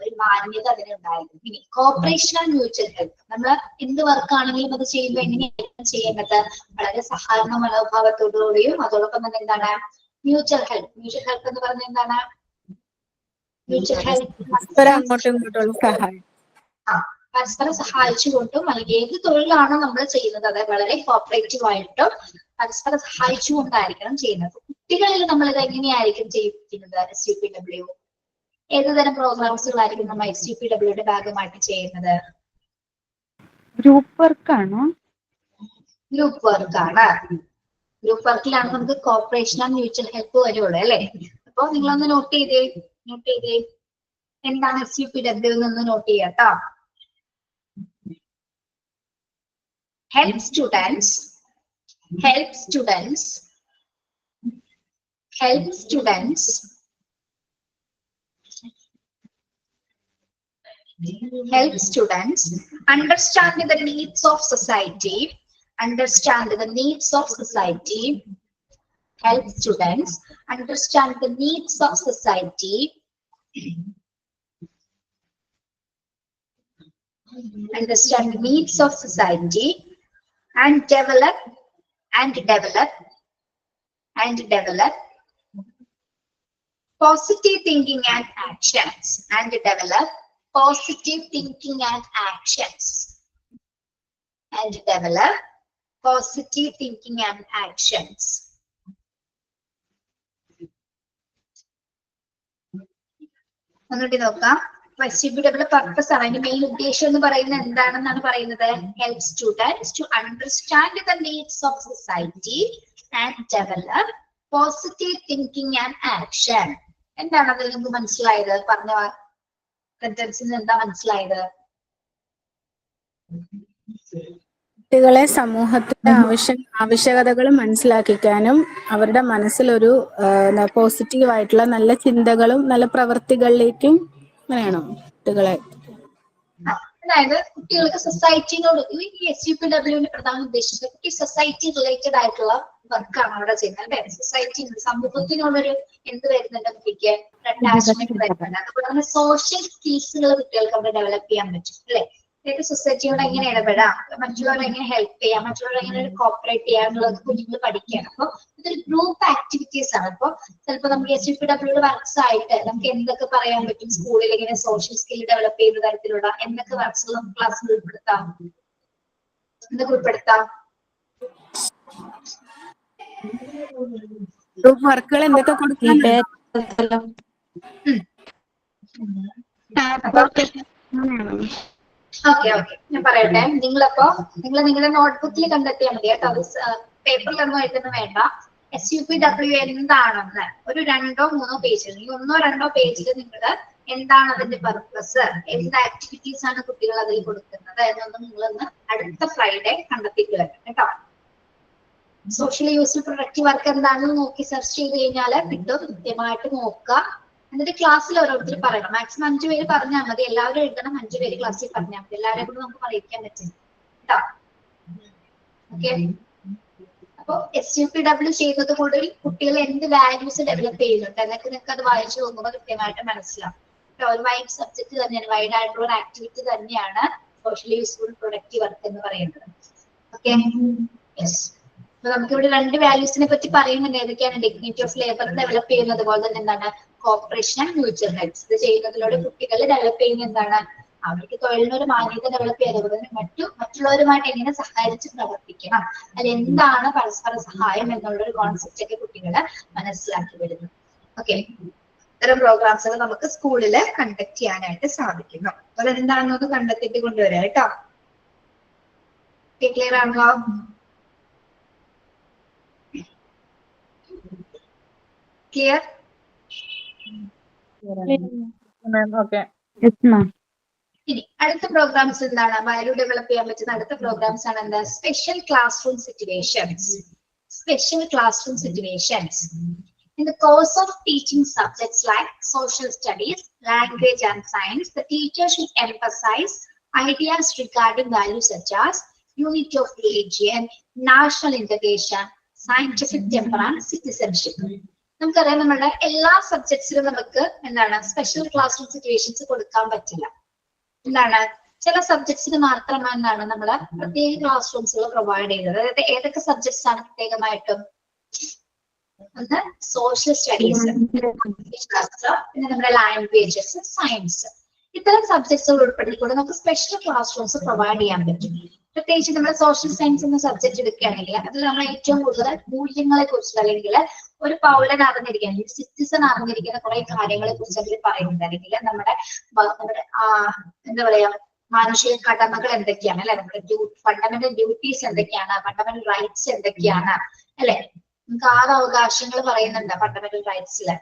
ഒരു മാന്യത അതിനുണ്ടായിരിക്കും. ഇനി കോഓപ്പറേഷൻ ആൻഡ് മ്യൂച്വൽ ഹെൽപ്പ്. നമ്മൾ എന്ത് വർക്കാണെങ്കിലും അത് ചെയ്യുമ്പോൾ എങ്ങനെയാണ് ചെയ്യേണ്ടത്? വളരെ സഹകരണ മനോഭാവത്തോടുകൂടിയും അതോടൊപ്പം തന്നെ എന്താണ് മ്യൂച്വൽ ഹെൽപ്പ്. മ്യൂച്വൽ ഹെൽപ്പ് എന്ന് പറഞ്ഞാൽ എന്താണ്? മ്യൂച്വൽ ഹെൽപ്പ് അങ്ങോട്ടും ഇങ്ങോട്ടുള്ള സഹായം. പരസ്പരം സഹായിച്ചുകൊണ്ടും, അല്ലെങ്കിൽ ഏത് തൊഴിലാണോ നമ്മൾ ചെയ്യുന്നത് അത് വളരെ കോപ്പറേറ്റീവ് ആയിട്ടും പരസ്പരം സഹായിച്ചുകൊണ്ടായിരിക്കണം ചെയ്യുന്നത്. കുട്ടികളിൽ നമ്മൾ ഇത് എങ്ങനെയായിരിക്കും ചെയ്യിപ്പിക്കുന്നത്? SUPW ഏതുതരം പ്രോഗ്രാംസുകളായിരിക്കും നമ്മൾ SUPWയുടെ ഭാഗമായിട്ട് ചെയ്യുന്നത്? ഗ്രൂപ്പ് വർക്ക് ആണോ? ഗ്രൂപ്പ് വർക്ക് ആണ്. ഗ്രൂപ്പ് വർക്കിലാണ് നമുക്ക് കോപ്പറേഷൻ ആൻഡ് മ്യൂച്വൽ ഹെൽപ്പ് വരുള്ളൂ, അല്ലെ? അപ്പൊ നിങ്ങളൊന്ന് നോട്ട് ചെയ്തേ. എന്താണ് SUPW എന്നൊന്ന് നോട്ട് ചെയ്യാട്ടോ. Help students understand the needs of society. Help students understand the needs of society. Understand the needs of society and develop positive thinking and actions. ഒന്നുകൂടി നോക്കാം. SUPW പർപ്പസ് ആണ്, അതിന്റെ മെയിൻ ഉദ്ദേശം എന്ന് പറയുന്നത് എന്താണെന്നാണ് പറയുന്നത്? Help students to understand the needs of society and develop positive thinking and action. എന്താണ് അതിൽ നിങ്ങൾക്ക് മനസ്സിലായത്? പറഞ്ഞ സെന്റൻസിൽ നിന്ന് എന്താ മനസ്സിലായത്? കുട്ടികളെ സമൂഹത്തിന്റെ ആവശ്യകതകൾ മനസ്സിലാക്കിക്കാനും അവരുടെ മനസ്സിലൊരു പോസിറ്റീവ് ആയിട്ടുള്ള നല്ല ചിന്തകളും നല്ല പ്രവർത്തികളിലേക്കും അങ്ങനെയാണോ കുട്ടികളെ? അതായത് കുട്ടികൾക്ക് സൊസൈറ്റിനോട് ഈ SUPWന്റെ പ്രധാന ഉദ്ദേശം ഈ സൊസൈറ്റി റിലേറ്റഡ് ആയിട്ടുള്ള വർക്കാണ് അവിടെ ചെയ്യുന്നത് അല്ലെ. സൊസൈറ്റി സമൂഹത്തിനോടൊരു എന്ത് വരുന്നുണ്ട് കുട്ടിക്ക് അറ്റാച്ച്മെന്റ് വരുന്നുണ്ട്. അതുപോലെ തന്നെ സോഷ്യൽ സ്കിൽസുകൾ കുട്ടികൾക്ക് അവിടെ ഡെവലപ്പ് ചെയ്യാൻ പറ്റും അല്ലെ. സൊസൈറ്റിയോട് എങ്ങനെ ഇടപെടാം, മറ്റുള്ളവരെ എങ്ങനെ ഹെൽപ്പ് ചെയ്യാം, മറ്റുള്ളവരെ എങ്ങനെ കോപ്പറേറ്റ് ചെയ്യാം എന്നുള്ളത് കുഞ്ഞുങ്ങൾ പഠിക്കുകയാണ്. അപ്പൊ ഇതൊരു ഗ്രൂപ്പ് ആക്ടിവിറ്റീസ് ആണ്. അപ്പൊ ചിലപ്പോൾ നമുക്ക് SUPW വർക്ക്സ് ആയിട്ട് നമുക്ക് എന്തൊക്കെ പറയാൻ പറ്റും, സ്കൂളിൽ എങ്ങനെ സോഷ്യൽ സ്കിൽ ഡെവലപ്പ് ചെയ്യുന്ന തരത്തിലുള്ള എന്തൊക്കെ വർക്ക്സ് നമുക്ക് ക്ലാസ്സിൽ ഉൾപ്പെടുത്താം, എന്തൊക്കെ ഉൾപ്പെടുത്താം? ഗ്രൂപ്പ് വർക്കുകൾ എന്തൊക്കെ കൊടുക്കാൻ? ഓക്കെ ഞാൻ പറയട്ടെ. നിങ്ങൾ നിങ്ങളുടെ നോട്ട്ബുക്കിൽ കണ്ടെത്തിയാൽ മതി കേട്ടോ. അത് പേപ്പറിലൊന്നും എഴുതുന്ന വേണ്ട. SUPW എന്താണെന്ന് ഒരു 2-3 പേജിൽ, ഈ 1-2 പേജിൽ നിങ്ങൾ എന്താണ് അതിന്റെ പർപ്പസ്, എന്ത് ആക്ടിവിറ്റീസ് ആണ് കുട്ടികൾ അതിൽ കൊടുക്കുന്നത് എന്നൊന്നും നിങ്ങളൊന്ന് അടുത്ത ഫ്രൈഡേ കണ്ടെത്തിയിട്ട് വരണം കേട്ടോ. സോഷ്യലി യൂസ്ഫുൾ പ്രൊഡക്റ്റീവ് വർക്ക് എന്താണെന്ന് നോക്കി സെർച്ച് ചെയ്ത് കഴിഞ്ഞാൽ കിട്ടും. കൃത്യമായിട്ട് നോക്കുക. എന്നിട്ട് ക്ലാസ്സിൽ ഓരോരുത്തർ പറയണം. മാക്സിമം 5 പേര് പറഞ്ഞാൽ മതി. എല്ലാവരും എഴുതണം. 5 പേര് ക്ലാസ്സിൽ പറഞ്ഞാൽ മതി. എല്ലാവരെയും കൂടെ നമുക്ക് പറയിക്കാൻ പറ്റും കേട്ടോ. ഓക്കെ. അപ്പൊ SUPW ചെയ്യുന്നത് കൊണ്ട് കുട്ടികൾ എന്ത് വാല്യൂസ് ഡെവലപ്പ് ചെയ്യുന്നുണ്ട് എന്നൊക്കെ നിങ്ങൾക്ക് അത് വായിച്ചു നോക്കുമ്പോൾ കൃത്യമായിട്ട് മനസ്സിലാവും. ഒരു വൈഡ് സബ്ജക്ട് തന്നെയാണ്, വൈഡ് ആയിട്ടുള്ള ഒരു ആക്ടിവിറ്റി തന്നെയാണ് സോഷ്യലി യൂസ്ഫുൾ പ്രൊഡക്റ്റീവ് വർക്ക് എന്ന് പറയുന്നത്. ഓക്കെ. യെസ്. അപ്പൊ നമുക്കിവിടെ 2 വാല്യൂസിനെ പറ്റി പറയുന്നുണ്ട്. ഏതൊക്കെയാണ്? ഡിഗ്നിറ്റി ഓഫ് ലേബർ ഡെവലപ്പ് ചെയ്യുന്നത് പോലെ തന്നെ എന്താണ് കോപ്പറേഷൻ ആൻഡ് മ്യൂച്വൽ ഹെൽപ്സ്. ഇത് ചെയ്യുന്നതിലൂടെ കുട്ടികൾ ഡെവലപ്പ് ചെയ്യുന്ന എന്താണ് അവർക്ക് തൊഴിലിനൊരു മാന്യത ഡെവലപ്പ് ചെയ്യുന്നത് മറ്റുള്ളവരുമായിട്ട് എങ്ങനെ സഹകരിച്ച് പ്രവർത്തിക്കണം, അതിൽ എന്താണ് പരസ്പര സഹായം എന്നുള്ളൊരു കോൺസെപ്റ്റ് ഒക്കെ കുട്ടികളെ മനസ്സിലാക്കി വരുന്നു. ഓക്കെ. ഇത്തരം പ്രോഗ്രാംസുകൾ നമുക്ക് സ്കൂളിൽ കണ്ടക്ട് ചെയ്യാനായിട്ട് സാധിക്കുന്നു. അപ്പോൾ എന്താണെന്നത് കണ്ടെത്തിയിട്ട് കൊണ്ടുവരാം കേട്ടോ. ക്ലിയർ ആണല്ലോ? ക്ലിയർ? ഇനി അടുത്ത പ്രോഗ്രാംസ് എന്താണ്? വാല്യൂ ഡെവലപ്പ് ചെയ്യാൻ പറ്റുന്ന അടുത്ത പ്രോഗ്രാംസ് ആണ് എന്താ? Special class room situations. Special class room situations. In the course of teaching subjects like social studies, language and science, the teacher should emphasize ideas regarding values such as unity of religion, national integration, scientific temper and citizenship. നമുക്കറിയാം നമ്മുടെ എല്ലാ സബ്ജക്ട്സിലും നമുക്ക് എന്താണ് special class room situations കൊടുക്കാൻ പറ്റില്ല. എന്താണ് ചില സബ്ജക്ട്സിന് മാത്രമാണ് നമ്മള് പ്രത്യേക ക്ലാസ് റൂംസുകൾ പ്രൊവൈഡ് ചെയ്യുന്നത്. അതായത് ഏതൊക്കെ സബ്ജക്ട്സ് ആണ് പ്രത്യേകമായിട്ടും? ഒന്ന് സോഷ്യൽ സ്റ്റഡീസ്, പിന്നെ നമ്മുടെ ലാംഗ്വേജസ്, സയൻസ്, ഇത്തരം സബ്ജക്ട്സുകൾ ഉൾപ്പെടുത്തിക്കൊണ്ട് നമുക്ക് സ്പെഷ്യൽ ക്ലാസ് റൂംസ് പ്രൊവൈഡ് ചെയ്യാൻ പറ്റും. പ്രത്യേകിച്ച് നമ്മൾ സോഷ്യൽ സയൻസ് എന്ന സബ്ജക്ട് എടുക്കുകയാണെങ്കിൽ അതിൽ നമ്മൾ ഏറ്റവും കൂടുതൽ മൂല്യങ്ങളെ കുറിച്ച് അല്ലെങ്കിൽ ഒരു പൗരൻ അറിഞ്ഞിരിക്കാൻ, സിറ്റിസൺ അറിഞ്ഞിരിക്കുന്ന കുറെ കാര്യങ്ങളെ കുറിച്ച് അതിൽ പറയുന്നുണ്ട്. അല്ലെങ്കിൽ നമ്മുടെ എന്താ പറയാ മാനുഷിക കടമകൾ എന്തൊക്കെയാണ് അല്ലെ, നമ്മുടെ ഫണ്ടമെന്റൽ ഡ്യൂട്ടീസ് എന്തൊക്കെയാണ്, ഫണ്ടമെന്റൽ റൈറ്റ്സ് എന്തൊക്കെയാണ് അല്ലെ. നമുക്ക് 6 അവകാശങ്ങൾ പറയുന്നുണ്ട് ഫണ്ടമെന്റൽ റൈറ്റ്സില്.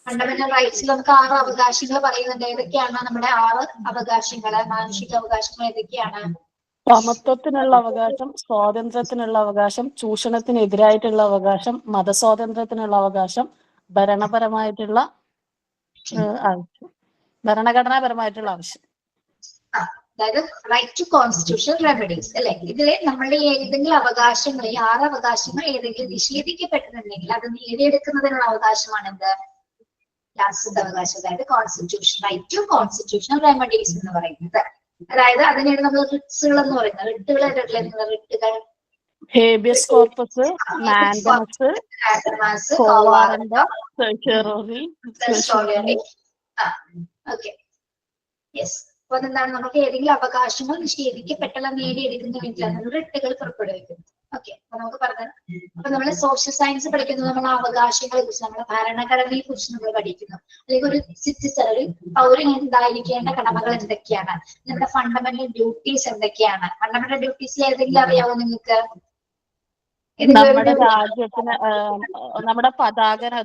ഫണ്ടമെന്റൽ റൈറ്റ്സിൽ നമുക്ക് 6 അവകാശങ്ങൾ പറയുന്നുണ്ട്. ഏതൊക്കെയാണ് നമ്മുടെ 6 അവകാശങ്ങള്? മാനുഷിക അവകാശങ്ങൾ ഏതൊക്കെയാണ്? സമത്വത്തിനുള്ള അവകാശം, സ്വാതന്ത്ര്യത്തിനുള്ള അവകാശം, ചൂഷണത്തിനെതിരായിട്ടുള്ള അവകാശം, മതസ്വാതന്ത്ര്യത്തിനുള്ള അവകാശം, ഭരണപരമായിട്ടുള്ള ആവശ്യം, ഭരണഘടനാപരമായിട്ടുള്ള ആവശ്യം. അതായത് റൈറ്റ് ടു കോൺസ്റ്റിറ്റ്യൂഷണൽ റെമഡീസ് അല്ലെ. ഇതിലെ നമ്മളുടെ ഏതെങ്കിലും അവകാശങ്ങൾ, ഈ 6 അവകാശങ്ങൾ ഏതെങ്കിലും നിഷേധിക്കപ്പെട്ടിട്ടുണ്ടെങ്കിൽ അത് നേടിയെടുക്കുന്നതിനുള്ള അവകാശമാണ് എന്ത്? ലാസ്റ്റത്തെ അവകാശം, അതായത് constitution, right to constitutional remedies എന്ന് പറയുന്നത്. അതായത് അതിനെയാണ് നമ്മൾ റിട്സുകൾ എന്ന് പറയുന്നത്. റിട്ടുകൾ ഏതൊക്കെയാണ്? റിട്ടുകൾ habeas corpus, mandamus, quo warranto, certiorari. Okay. Yes. അപ്പൊ എന്താണ് നമുക്ക് ഏതെങ്കിലും അവകാശങ്ങൾ നിഷേധിക്കപ്പെട്ടല്ല നേടിയെടുക്കുന്നതിനാണ് റിട്ടുകൾ പുറപ്പെടുവിക്കുന്നത്. ഓക്കെ. അപ്പൊ നമുക്ക് പറഞ്ഞത്, അപ്പൊ നമ്മൾ സോഷ്യൽ സയൻസ് പഠിക്കുന്നത് നമ്മൾ അവകാശങ്ങളെ കുറിച്ച്, നമ്മുടെ ഭരണഘടനയെ കുറിച്ച് നമ്മൾ പഠിക്കുന്നു. അല്ലെങ്കിൽ ഒരു സിറ്റിസൺ, ഒരു പൗരൻ എന്തായിരിക്കേണ്ട കടമകൾ എന്തൊക്കെയാണ്, നമ്മുടെ ഫണ്ടമെന്റൽ ഡ്യൂട്ടീസ് എന്തൊക്കെയാണ്. ഫണ്ടമെന്റൽ ഡ്യൂട്ടീസിൽ ഏതെങ്കിലും അറിയാവോ നിങ്ങൾക്ക്? നമ്മുടെ രാജ്യത്തിന് നമ്മുടെ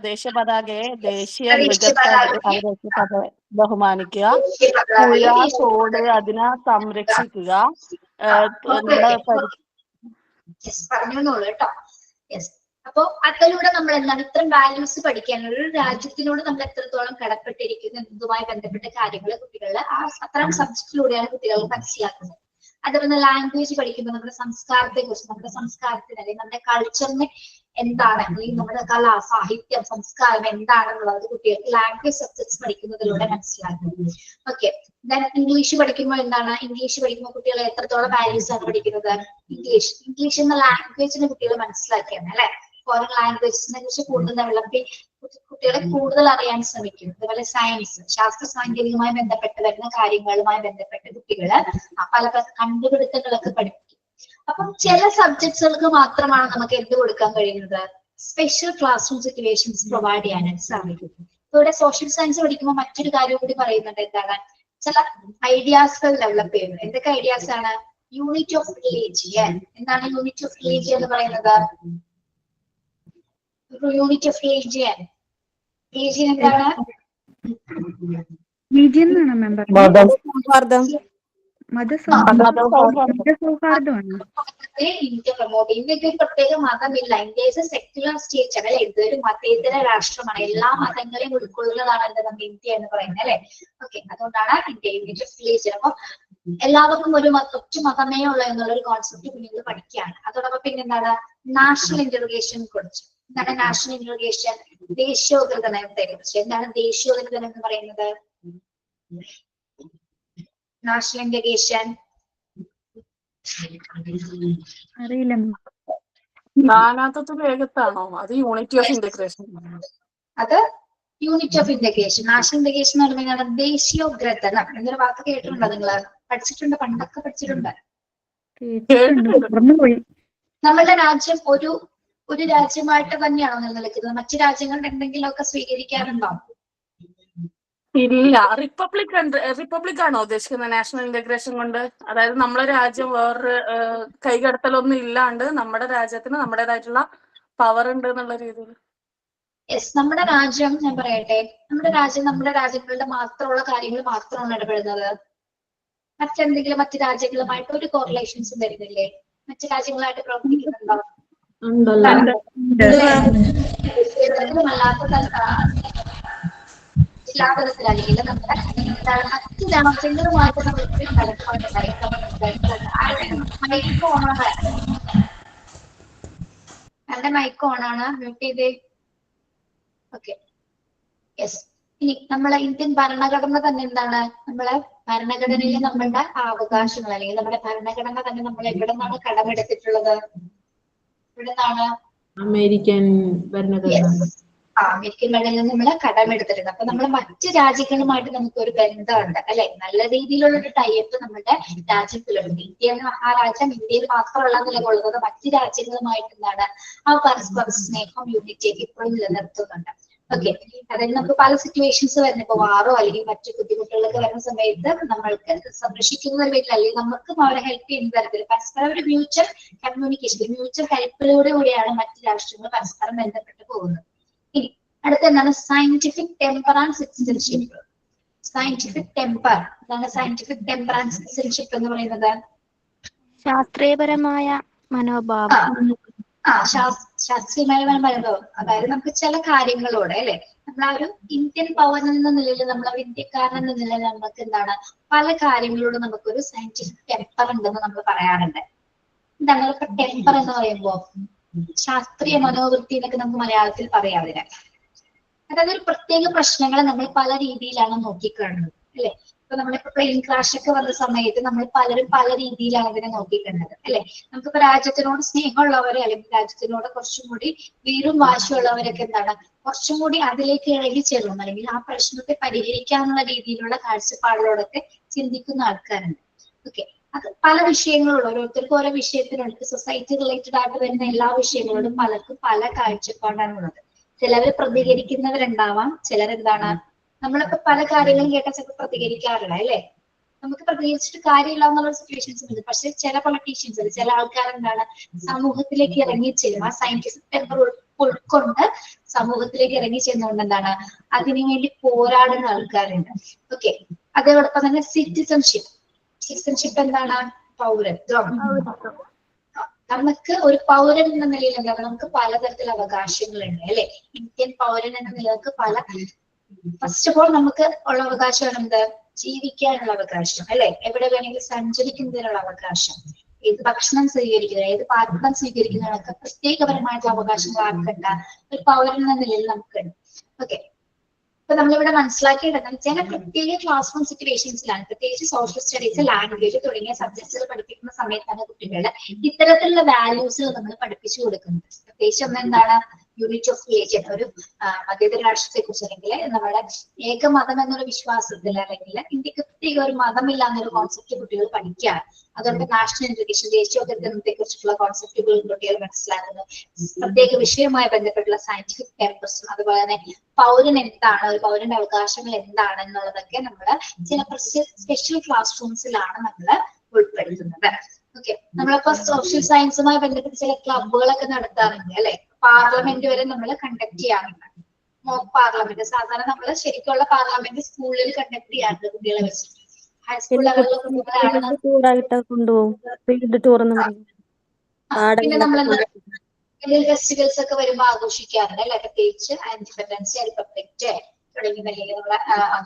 ദേശീയ പതാകയെ ദേശീയ മൃഗത്തെ ബഹുമാനിക്കുക, പുഴ തോട് അതിനെ സംരക്ഷിക്കുക, പറഞ്ഞോളൂ കേട്ടോ. യെസ്. അപ്പോ അതിലൂടെ നമ്മൾ എന്താണ് ഇത്തരം വാല്യൂസ് പഠിക്കാനുള്ള ഒരു രാജ്യത്തിനോട് നമ്മൾ എത്രത്തോളം കടപ്പെട്ടിരിക്കുന്നു എന്നതുമായി ബന്ധപ്പെട്ട കാര്യങ്ങൾ കുട്ടികളെ അത്തരം സബ്ജക്റ്റിലൂടെയാണ് കുട്ടികൾ മനസ്സിലാക്കുന്നത്. അതുപോലെ ലാംഗ്വേജ് പഠിക്കുമ്പോൾ നമ്മുടെ സംസ്കാരത്തെ കുറിച്ച്, നമ്മുടെ സംസ്കാരത്തിന് അല്ലെങ്കിൽ നമ്മുടെ കൾച്ചറിന് എന്താണ്, അല്ലെങ്കിൽ നമ്മുടെ കല, സാഹിത്യം, സംസ്കാരം എന്താണെന്നുള്ളത് കുട്ടികൾക്ക് ലാംഗ്വേജ് സബ്ജക്ട്സ് പഠിക്കുന്നതിലൂടെ മനസ്സിലാക്കുന്നു. ഓക്കെ. ഇംഗ്ലീഷ് പഠിക്കുമ്പോൾ എന്താണ്, ഇംഗ്ലീഷ് പഠിക്കുമ്പോൾ കുട്ടികളെ എത്രത്തോളം വാല്യൂസ് ആണ് പഠിക്കുന്നത്? ഇംഗ്ലീഷ് എന്ന ലാംഗ്വേജിനെ കുട്ടികൾ മനസ്സിലാക്കിയാണ് അല്ലെ. ഫോറിൻ ലാംഗ്വേജസിനെ കുറിച്ച് കൂടുതൽ ഡെവലപ്പ് കുട്ടികളെ കൂടുതൽ അറിയാൻ ശ്രമിക്കും. അതുപോലെ സയൻസ്, ശാസ്ത്ര സാങ്കേതികമായി ബന്ധപ്പെട്ട് വരുന്ന കാര്യങ്ങളുമായി ബന്ധപ്പെട്ട് കുട്ടികള് പല കണ്ടുപിടുത്തങ്ങളൊക്കെ പഠിപ്പിക്കും. അപ്പം ചില സബ്ജക്ട്സുകൾക്ക് മാത്രമാണ് നമുക്ക് എന്ത് കൊടുക്കാൻ കഴിയുന്നത്? Special class room situations provide ചെയ്യാനായിട്ട് സാധിക്കും. ഇവിടെ സോഷ്യൽ സയൻസ് പഠിക്കുമ്പോൾ മറ്റൊരു കാര്യം കൂടി പറയുന്നുണ്ട്. എന്താണ്? ചില ഐഡിയാസുകൾ ഡെവലപ്പ് ചെയ്യുന്നത്. എന്തൊക്കെ ഐഡിയാസ് ആണ്? Unit of religion. എന്താണ് യൂണിറ്റ് ഓഫ് റിലീജിയൻ എന്ന് പറയുന്നത്? Unit of religion. റിലീജിയൻ എന്താണ്? India promote. ഇന്ത്യക്ക് ഒരു പ്രത്യേക മതമില്ല. India is a secular state ആണ് അല്ലെ. ഇതൊരു മതേതര രാഷ്ട്രമാണ്. എല്ലാ മതങ്ങളെയും ഉൾക്കൊള്ളുന്നതാണ് എന്താ നമ്മുടെ ഇന്ത്യ എന്ന് പറയുന്നത് അല്ലെ. ഓക്കെ. അതുകൊണ്ടാണ് ഇന്ത്യ യൂണിറ്റ് ഓഫ് റിലീജിയൻ. അപ്പൊ എല്ലാവർക്കും ഒരു ഒറ്റ മതമേ ഉള്ളൂ എന്നുള്ളൊരു കോൺസെപ്റ്റ് കുഞ്ഞുങ്ങൾ പഠിക്കുകയാണ്. അതോടൊപ്പം പിന്നെ എന്താണ്? നാഷണൽ ഇന്റർഗേഷൻ കുറിച്ച്. എന്താണ് നാഷണൽ ഇന്റർഗേഷൻ? ദേശീയോദ്ഗ്രഥ നയത്തെ കുറിച്ച്. എന്താണ് ദേശീയോദ്ഗ്രഥനം എന്ന് പറയുന്നത്? നാഷണൽ ഇന്റർഗേഷൻ അറിയില്ല. നാനാത്വത്തിൽ ഏകത്താണോ? അത് യൂണിറ്റി ഓഫ് ഇന്റഗ്രേഷൻ. അത് unit of integration. National integration എന്ന് പറയുന്നത് ദേശീയോദ്ഗ്രഥനം എന്നൊരു വാക്ക് കേട്ടിട്ടുണ്ടോ? നിങ്ങള് പഠിച്ചിട്ടുണ്ട്? പണ്ടൊക്കെ പഠിച്ചിട്ടുണ്ട്. നമ്മളുടെ രാജ്യം ഒരു രാജ്യമായിട്ട് തന്നെയാണോ നിലനിൽക്കുന്നത്? മറ്റു രാജ്യങ്ങളുടെ എന്തെങ്കിലുമൊക്കെ സ്വീകരിക്കാറുണ്ടോ? ഇല്ല. റിപ്പബ്ലിക് ആണോ ഉദ്ദേശിക്കുന്നത് നാഷണൽ ഇന്റഗ്രേഷൻ കൊണ്ട്? അതായത് നമ്മളെ രാജ്യം വേറൊരു കൈകടത്തലൊന്നും ഇല്ലാണ്ട് നമ്മുടെ രാജ്യത്തിന് നമ്മുടേതായിട്ടുള്ള പവർ ഉണ്ട് എന്നുള്ള രീതിയിൽ. യെസ്. നമ്മുടെ രാജ്യം, ഞാൻ പറയട്ടെ, നമ്മുടെ രാജ്യം നമ്മുടെ രാജ്യങ്ങളുടെ മാത്രമുള്ള കാര്യങ്ങൾ മാത്രമാണ് ഇടപെടുന്നത്. മറ്റെന്തെങ്കിലും മറ്റു രാജ്യങ്ങളുമായിട്ട് ഒരു കോറിലേഷൻസും വരുന്നില്ലേ? മറ്റു രാജ്യങ്ങളായിട്ട് പ്രവർത്തിക്കുന്നുണ്ടോ? ജില്ലാതലത്തിലല്ലെങ്കിൽ നമ്മുടെ മറ്റു രാജ്യങ്ങളുമായിട്ട് നമുക്ക് മൈക്ക് ഓണാണ്. എന്റെ മൈക്ക് ഓണാണ്. മ്യൂട്ട് ചെയ്തേ. ഓക്കെ. യെസ്. ഇനി നമ്മളെ ഇന്ത്യൻ ഭരണഘടന തന്നെ എന്താണ്? നമ്മളെ ഭരണഘടനയിൽ നമ്മളുടെ അവകാശങ്ങൾ അല്ലെങ്കിൽ നമ്മുടെ ഭരണഘടന തന്നെ നമ്മൾ എവിടെ നിന്നാണ് കടമെടുത്തിട്ടുള്ളത്? എവിടെ നിന്നാണ്? അമേരിക്കൻ ഭരണഘടന. അമേരിക്കൻ ഭരണഘടന നമ്മള് കടമെടുത്തിട്ടുണ്ട്. അപ്പൊ നമ്മൾ മറ്റു രാജ്യങ്ങളുമായിട്ട് നമുക്ക് ഒരു ബന്ധമുണ്ട് അല്ലെ. നല്ല രീതിയിലുള്ള ഒരു ടൈപ്പ് നമ്മുടെ രാജ്യത്തിലുണ്ട്. ഇന്ത്യ എന്ന മഹാരാജ്യം ഇന്ത്യയിൽ മാത്രമല്ല നിലകൊള്ളുന്നത്, മറ്റു രാജ്യങ്ങളുമായിട്ട് എന്താണ് ആ പരസ്പര സ്നേഹം, യൂണിറ്റി ഒക്കെ ഇപ്പോഴും നിലനിർത്തുന്നുണ്ട്. ഓക്കെ. അതായത് നമുക്ക് പല സിറ്റുവേഷൻസ് വരുന്ന, ഇപ്പൊ വാറോ അല്ലെങ്കിൽ മറ്റു ബുദ്ധിമുട്ടുകളൊക്കെ വരുന്ന സമയത്ത് നമ്മൾക്ക് സംരക്ഷിക്കുന്ന ഒരു വീട്ടിൽ അല്ലെങ്കിൽ നമുക്കും അവരെ ഹെൽപ്പ് ചെയ്യുന്ന തരത്തിൽ പരസ്പരം ഒരു മ്യൂച്വൽ കമ്മ്യൂണിക്കേഷൻ, മ്യൂച്വൽ ഹെൽപ്പിലൂടെ കൂടിയാണ് മറ്റു രാഷ്ട്രങ്ങൾ പരസ്പരം ബന്ധപ്പെട്ട് പോകുന്നത്. ഇനി അടുത്ത എന്താണ്? Scientific temper and citizenship. Scientific temper. എന്താണ് സയന്റിഫിക് ടെമ്പർ ആൻഡ് സിറ്റിസൺഷിപ്പ് എന്ന് പറയുന്നത്? ശാസ്ത്രീയപരമായ മനോഭാവം. ശാസ്ത്രീയമായ മനോഭാവം. അതായത് നമുക്ക് ചില കാര്യങ്ങളോട് അല്ലെ, നമ്മൾ ആ ഒരു ഇന്ത്യൻ പൗരൻ എന്ന നിലയിൽ, നമ്മളൊരു ഇന്ത്യക്കാരൻ എന്ന നിലയിൽ നമുക്ക് എന്താണ് പല കാര്യങ്ങളോടും നമുക്കൊരു സയന്റിഫിക് ടെമ്പർ ഉണ്ടെന്ന് നമ്മൾ പറയാറുണ്ട്. എന്താണ് ഇപ്പൊ ടെമ്പർ എന്ന് പറയുമ്പോ? ശാസ്ത്രീയ മനോവൃത്തി എന്നൊക്കെ നമുക്ക് മലയാളത്തിൽ പറയാം അതിന്. അതായത് ഒരു പ്രത്യേക പ്രശ്നങ്ങളെ നമ്മൾ പല രീതിയിലാണ് നോക്കിക്കാണുന്നത് അല്ലെ. ഇപ്പൊ നമ്മളിപ്പോ പ്ലെയിൻ ക്രാഷ് ഒക്കെ വന്ന സമയത്ത് നമ്മൾ പലരും പല രീതിയിലാണ് അതിനെ നോക്കിക്കണ്ടത് അല്ലെ. നമുക്കിപ്പോ രാജ്യത്തിനോട് സ്നേഹമുള്ളവരെ അല്ലെങ്കിൽ രാജ്യത്തിനോട് കുറച്ചും കൂടി വീറും വാശിയുള്ളവരൊക്കെ എന്താണ് കുറച്ചും കൂടി അതിലേക്ക് ഇഴകി ചെല്ലും, അല്ലെങ്കിൽ ആ പ്രശ്നത്തെ പരിഹരിക്കാനുള്ള രീതിയിലുള്ള കാഴ്ചപ്പാടുകളോടൊക്കെ ചിന്തിക്കുന്ന ആൾക്കാരുണ്ട്. ഓക്കെ. അത് പല വിഷയങ്ങളുള്ള ഓരോരുത്തർക്കും ഓരോ വിഷയത്തിനുണ്ട്. സൊസൈറ്റി റിലേറ്റഡ് ആയിട്ട് വരുന്ന എല്ലാ വിഷയങ്ങളോടും പലർക്കും പല കാഴ്ചപ്പാടാണുള്ളത്. ചിലർ പ്രതികരിക്കുന്നവരുണ്ടാവാം, ചിലരെന്താണ് നമ്മളിപ്പോ പല കാര്യങ്ങളും കേട്ടാൽ ചിലപ്പോൾ പ്രതികരിക്കാറില്ല അല്ലെ. നമുക്ക് പ്രതികരിച്ചിട്ട് കാര്യമില്ല എന്നുള്ള സിറ്റുവേഷൻസ് ഉണ്ട്. പക്ഷെ ചില പൊളിറ്റീഷ്യൻസ്, ചില ആൾക്കാർ എന്താണ് സമൂഹത്തിലേക്ക് ഇറങ്ങിച്ചെല്ലും, ആ സയന്റിഫിക് ടെമ്പർ ഉൾക്കൊണ്ട് സമൂഹത്തിലേക്ക് ഇറങ്ങി ചെന്നുകൊണ്ട് എന്താണ് അതിനുവേണ്ടി പോരാടുന്ന ആൾക്കാരുണ്ട്. ഓക്കെ, അതോടൊപ്പം തന്നെ സിറ്റിസൺഷിപ്പ് എന്താണ്? പൗരത്വം. നമുക്ക് ഒരു പൗരൻ എന്ന നിലയിൽ എന്താണ് നമുക്ക് പലതരത്തിലുള്ള അവകാശങ്ങളുണ്ട് അല്ലെ. ഇന്ത്യൻ പൗരൻ എന്ന നിലക്ക് പല, ഫസ്റ്റ് ഓഫ് ഓൾ നമുക്ക് ഉള്ള അവകാശമാണ് എന്ത്? ജീവിക്കാനുള്ള അവകാശം അല്ലെ. എവിടെ വേണമെങ്കിലും സഞ്ചരിക്കുന്നതിനുള്ള അവകാശം, ഏത് ഭക്ഷണം സ്വീകരിക്കുന്നത്, ഏത് പാത്രം സ്വീകരിക്കുന്നതിനൊക്കെ പ്രത്യേകപരമായിട്ടുള്ള അവകാശങ്ങൾ ആർക്കുണ്ട്? ഒരു പൗരൻ എന്ന നിലയിൽ നമുക്കുണ്ട്. ഓക്കെ, ഇപ്പൊ നമ്മളിവിടെ മനസ്സിലാക്കിയിടുന്നത് ചില പ്രത്യേക ക്ലാസ് റൂം സിറ്റുവേഷൻസിലാണ്, പ്രത്യേകിച്ച് സോഷ്യൽ സ്റ്റഡീസ്, ലാംഗ്വേജ് തുടങ്ങിയ സബ്ജക്ട്സുകൾ പഠിപ്പിക്കുന്ന സമയത്താണ് കുട്ടികളെ ഇത്തരത്തിലുള്ള വാല്യൂസുകൾ നമ്മൾ പഠിപ്പിച്ചു കൊടുക്കുന്നത്. പ്രത്യേകിച്ച് ഒന്ന് എന്താണ്? യൂണിറ്റ് ഓഫ് റിലീജിയൻ, ഒരു മതേതര രാഷ്ട്രത്തെ കുറിച്ച്, അല്ലെങ്കിൽ നമ്മുടെ ഏകമതം എന്നൊരു വിശ്വാസത്തിൽ, അല്ലെങ്കിൽ ഇന്ത്യക്ക് പ്രത്യേക ഒരു മതമില്ല എന്നൊരു കോൺസെപ്റ്റ് കുട്ടികൾ പഠിക്കുകയാണ്. അതുകൊണ്ട് നാഷണൽ എഡ്യൂക്കേഷൻ, ദേശീയോദ്ഗ്രഥനത്തെ കുറിച്ചുള്ള കോൺസെപ്റ്റുകൾ കുട്ടികൾ മനസ്സിലാക്കുന്നു. പ്രത്യേക വിഷയവുമായി ബന്ധപ്പെട്ടുള്ള സയന്റിഫിക് പേപ്പേഴ്സും, അതുപോലെ തന്നെ പൗരൻ എന്താണ്, ഒരു പൗരന്റെ അവകാശങ്ങൾ എന്താണ് എന്നുള്ളതൊക്കെ നമ്മൾ ചില സ്പെഷ്യൽ ക്ലാസ് റൂംസിലാണ് നമ്മൾ ഉൾപ്പെടുത്തുന്നത്. ഓക്കെ, നമ്മളിപ്പോ സോഷ്യൽ സയൻസുമായി ബന്ധപ്പെട്ട് ചില ക്ലബുകളൊക്കെ നടത്താറുണ്ട് അല്ലെ. പാർലമെന്റ് വരെ നമ്മൾ കണ്ടക്ട് ചെയ്യാറുണ്ട്. മോക്ക് പാർലമെന്റ്, സാധാരണ നമ്മൾ ശരിക്കുള്ള പാർലമെന്റ് സ്കൂളിൽ കണ്ടക്ട് ചെയ്യാറുണ്ട് കുട്ടികളെ വെച്ച്. ഹൈസ്കൂൾ ലെവലിലൊക്കെ പിന്നെ നമ്മൾ ഫെസ്റ്റിവൽസ് ഒക്കെ വരുമ്പോ ആഘോഷിക്കാറുണ്ട് അല്ലെ. പ്രത്യേകിച്ച് ഇൻഡിപെൻഡൻസ്, റിപ്പബ്ലിക് ഡേ തുടങ്ങിയ നമ്മളെ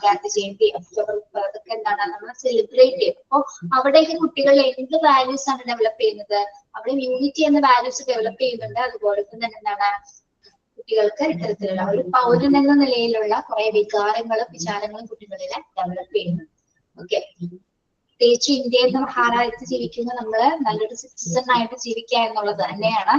ഗാന്ധി ജയന്തി, ഒക്ടോബർ 30 അതൊക്കെ എന്താണ് നമ്മൾ സെലിബ്രേറ്റ് ചെയ്യും. അപ്പൊ അവിടേക്ക് കുട്ടികൾ എന്ത് വാല്യൂസ് ആണ് ഡെവലപ്പ് ചെയ്യുന്നത്? അവിടെ യൂണിറ്റി എന്ന വാല്യൂസ് ഡെവലപ്പ് ചെയ്യുന്നുണ്ട്. അതുപോലെ തന്നെ എന്താണ് കുട്ടികൾക്ക് ഇത്തരത്തിലുള്ള ഒരു പൗരൻ എന്ന നിലയിലുള്ള കുറെ വികാരങ്ങളും വിചാരങ്ങളും കുട്ടികളിലെ ഡെവലപ്പ് ചെയ്യുന്നു. ഓക്കെ, പ്രത്യേകിച്ച് ഇന്ത്യ എന്ന മഹാരാജ്യത്ത് ജീവിക്കുന്ന നമ്മള് നല്ലൊരു സിറ്റിസൺ ആയിട്ട് ജീവിക്കുക എന്നുള്ളത് തന്നെയാണ്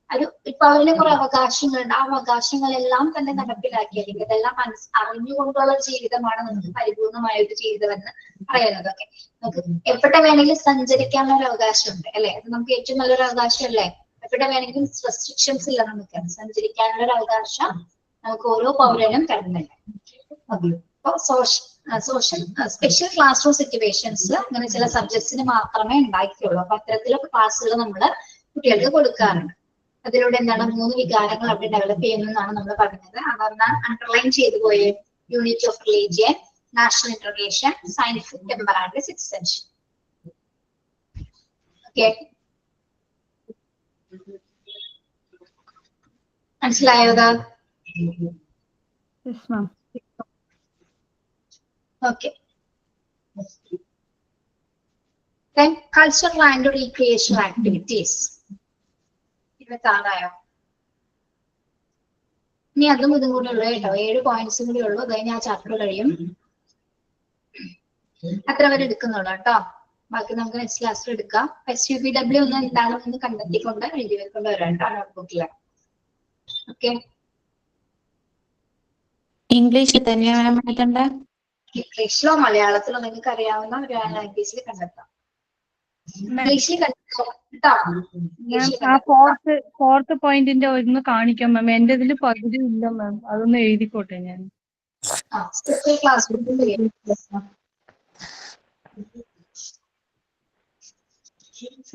ഒരു ഇപ്പൊ അവരുടെ കുറെ അവകാശങ്ങളുണ്ട്. ആ അവകാശങ്ങളെല്ലാം തന്നെ നടപ്പിലാക്കി, അല്ലെങ്കിൽ ഇതെല്ലാം അറിഞ്ഞുകൊണ്ടുള്ള ജീവിതമാണ് നമുക്ക് പരിപൂർണമായ ഒരു ജീവിതം എന്ന് പറയുന്നത്. ഓക്കെ, നമുക്ക് എവിടെ വേണമെങ്കിലും സഞ്ചരിക്കാനുള്ള ഒരു അവകാശമുണ്ട് അല്ലെ. അത് നമുക്ക് ഏറ്റവും നല്ലൊരു അവകാശമല്ലേ. എവിടെ വേണമെങ്കിലും റെസ്ട്രിക്ഷൻസ് ഇല്ല, നമുക്ക് സഞ്ചരിക്കാനുള്ള ഒരു അവകാശം നമുക്ക് ഓരോ പൗരനും തരുന്നില്ല. അപ്പൊ social special class room situations അങ്ങനെ ചില സബ്ജക്ട്സിന് മാത്രമേ ഉണ്ടാക്കിയുള്ളൂ. അപ്പൊ അത്തരത്തിലുള്ള ക്ലാസ്സുകൾ നമ്മൾ കുട്ടികൾക്ക് കൊടുക്കാറുണ്ട്. അതിലൂടെ എന്താണ് 3 വികാരങ്ങൾ അവിടെ ഡെവലപ്പ് ചെയ്യുന്നതാണ് നമ്മൾ പറഞ്ഞത്. അതൊന്ന് അണ്ടർലൈൻ ചെയ്തു പോയ unit of religion, national integration, scientific temper and citizenship. Okay, മനസ്സിലായോ? Okay, then cultural and recreational activities. ായോ? ഇനി അതും ഇതും കൂടെ ഉള്ളു കേട്ടോ, 7 പോയിന്റ്സും കൂടി ഉള്ളു. അത് കഴിഞ്ഞ് ആ ചാപ്റ്റർ കഴിയും. അത്ര വരെ എടുക്കുന്നുള്ളൂ കേട്ടോ. ബാക്കി നമുക്ക് നെക്സ്റ്റ് ക്ലാസ്സിൽ എടുക്കാം. SUPW ഒന്ന് എന്താണെന്ന് കണ്ടെത്തിക്കൊണ്ട് എഴുതി വെക്കൊണ്ട് വരാം കേട്ടോ നോട്ട്ബുക്കില്. ഓക്കെ, ഇംഗ്ലീഷിൽ തന്നെയാണ് എഴുതണ്ടേ? ഇംഗ്ലീഷിലോ മലയാളത്തിലോ നിങ്ങൾക്ക് അറിയാവുന്ന ഒരു ലാംഗ്വേജിൽ കണ്ടെത്താം. ഇംഗ്ലീഷിൽ കണ്ടെത്താം കേട്ടോ. ആ ഫോർത്ത് പോയിന്റിന്റെ ഒന്ന് കാണിക്കാം മാം. എന്റെ ഇതിൽ പകുതി ഇല്ല മാം, അതൊന്ന് എഴുതിക്കോട്ടെ ഞാൻ. സ്പെഷ്യൽ ക്ലാസ്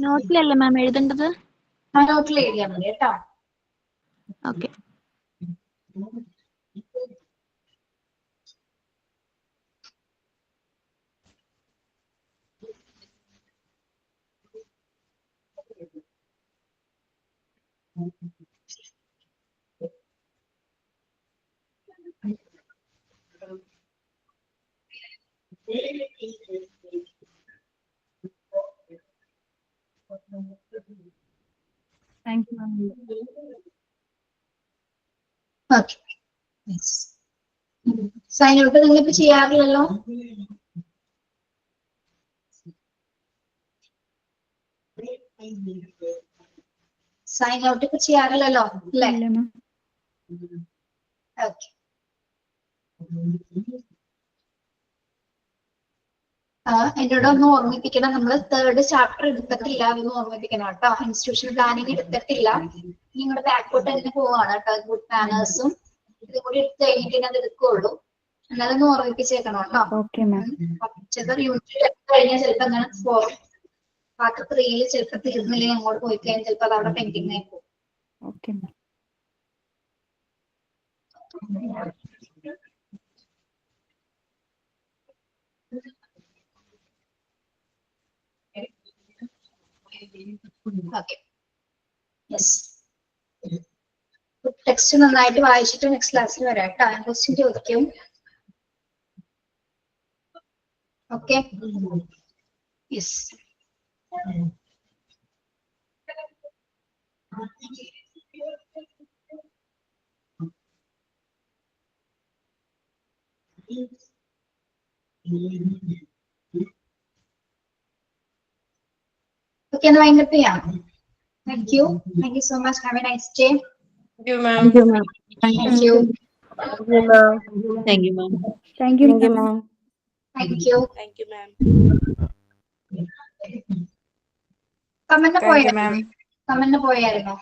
നോട്ടിലല്ലേ മാം എഴുതേണ്ടത്? നോട്ടിൽ എഴുതിയാൽ മതി കേട്ടോ. Okay, thank you ma'am. Okay, sign out നിങ്ങളിപ്പോ ചെയ്യാറില്ലല്ലോ? സൈൻ ഔട്ട് ഇപ്പൊ ചെയ്യാറില്ലല്ലോ അല്ലേ? ഓക്കെ, എന്നോട് ഒന്ന് ഓർമ്മിപ്പിക്കണം, നമ്മൾ 3rd ചാപ്റ്റർ എടുത്തിട്ടില്ല എന്ന് ഓർമ്മിപ്പിക്കണം കേട്ടോ. ഇൻസ്റ്റിറ്റ്യൂഷൻ പ്ലാനിങ് എടുത്തിട്ടില്ല. നിങ്ങളുടെ ബാക്കോട്ട് തന്നെ പോവാണ് കേട്ടോ. ഗുഡ് മാനേഴ്സും ഇതും കൂടി എടുത്ത് കഴിഞ്ഞിട്ട് അത് എടുക്കുള്ളൂ. എന്നാലൊന്ന് ഓർമ്മിപ്പിച്ചേക്കണം കേട്ടോ. Okay ma'am. ചിലപ്പോൾ യൂണിറ്റ് കഴിഞ്ഞാൽ ചിലപ്പോൾ അങ്ങനെ പാർട്ട് 3 ചിലപ്പോൾ തീർന്നില്ലെങ്കിൽ അങ്ങോട്ട് പോയി കഴിഞ്ഞാൽ ചിലപ്പോൾ അത് അവിടെ പെൻഡിങ് ആയി പോകും. Okay ma'am. Okay. Yes. Text നന്നായിട്ട് വായിച്ചിട്ട് നെക്സ്റ്റ് ക്ലാസ്സിൽ വരാം കേട്ടോ. ഞാൻ ക്വസ്റ്റ്യൻ ചോദിക്കും. ഓക്കെ. യെസ്. ഓക്കെ, ഒന്ന് വൈൻഡ് അപ്പ് ചെയ്യാം. Thank you so much. Have a nice day. Thank you, ma'am. Thank you. Thank you, ma'am. Thank you, ma'am. Thank you. Thank you, ma'am. Comment പോയായിരുന്നോ?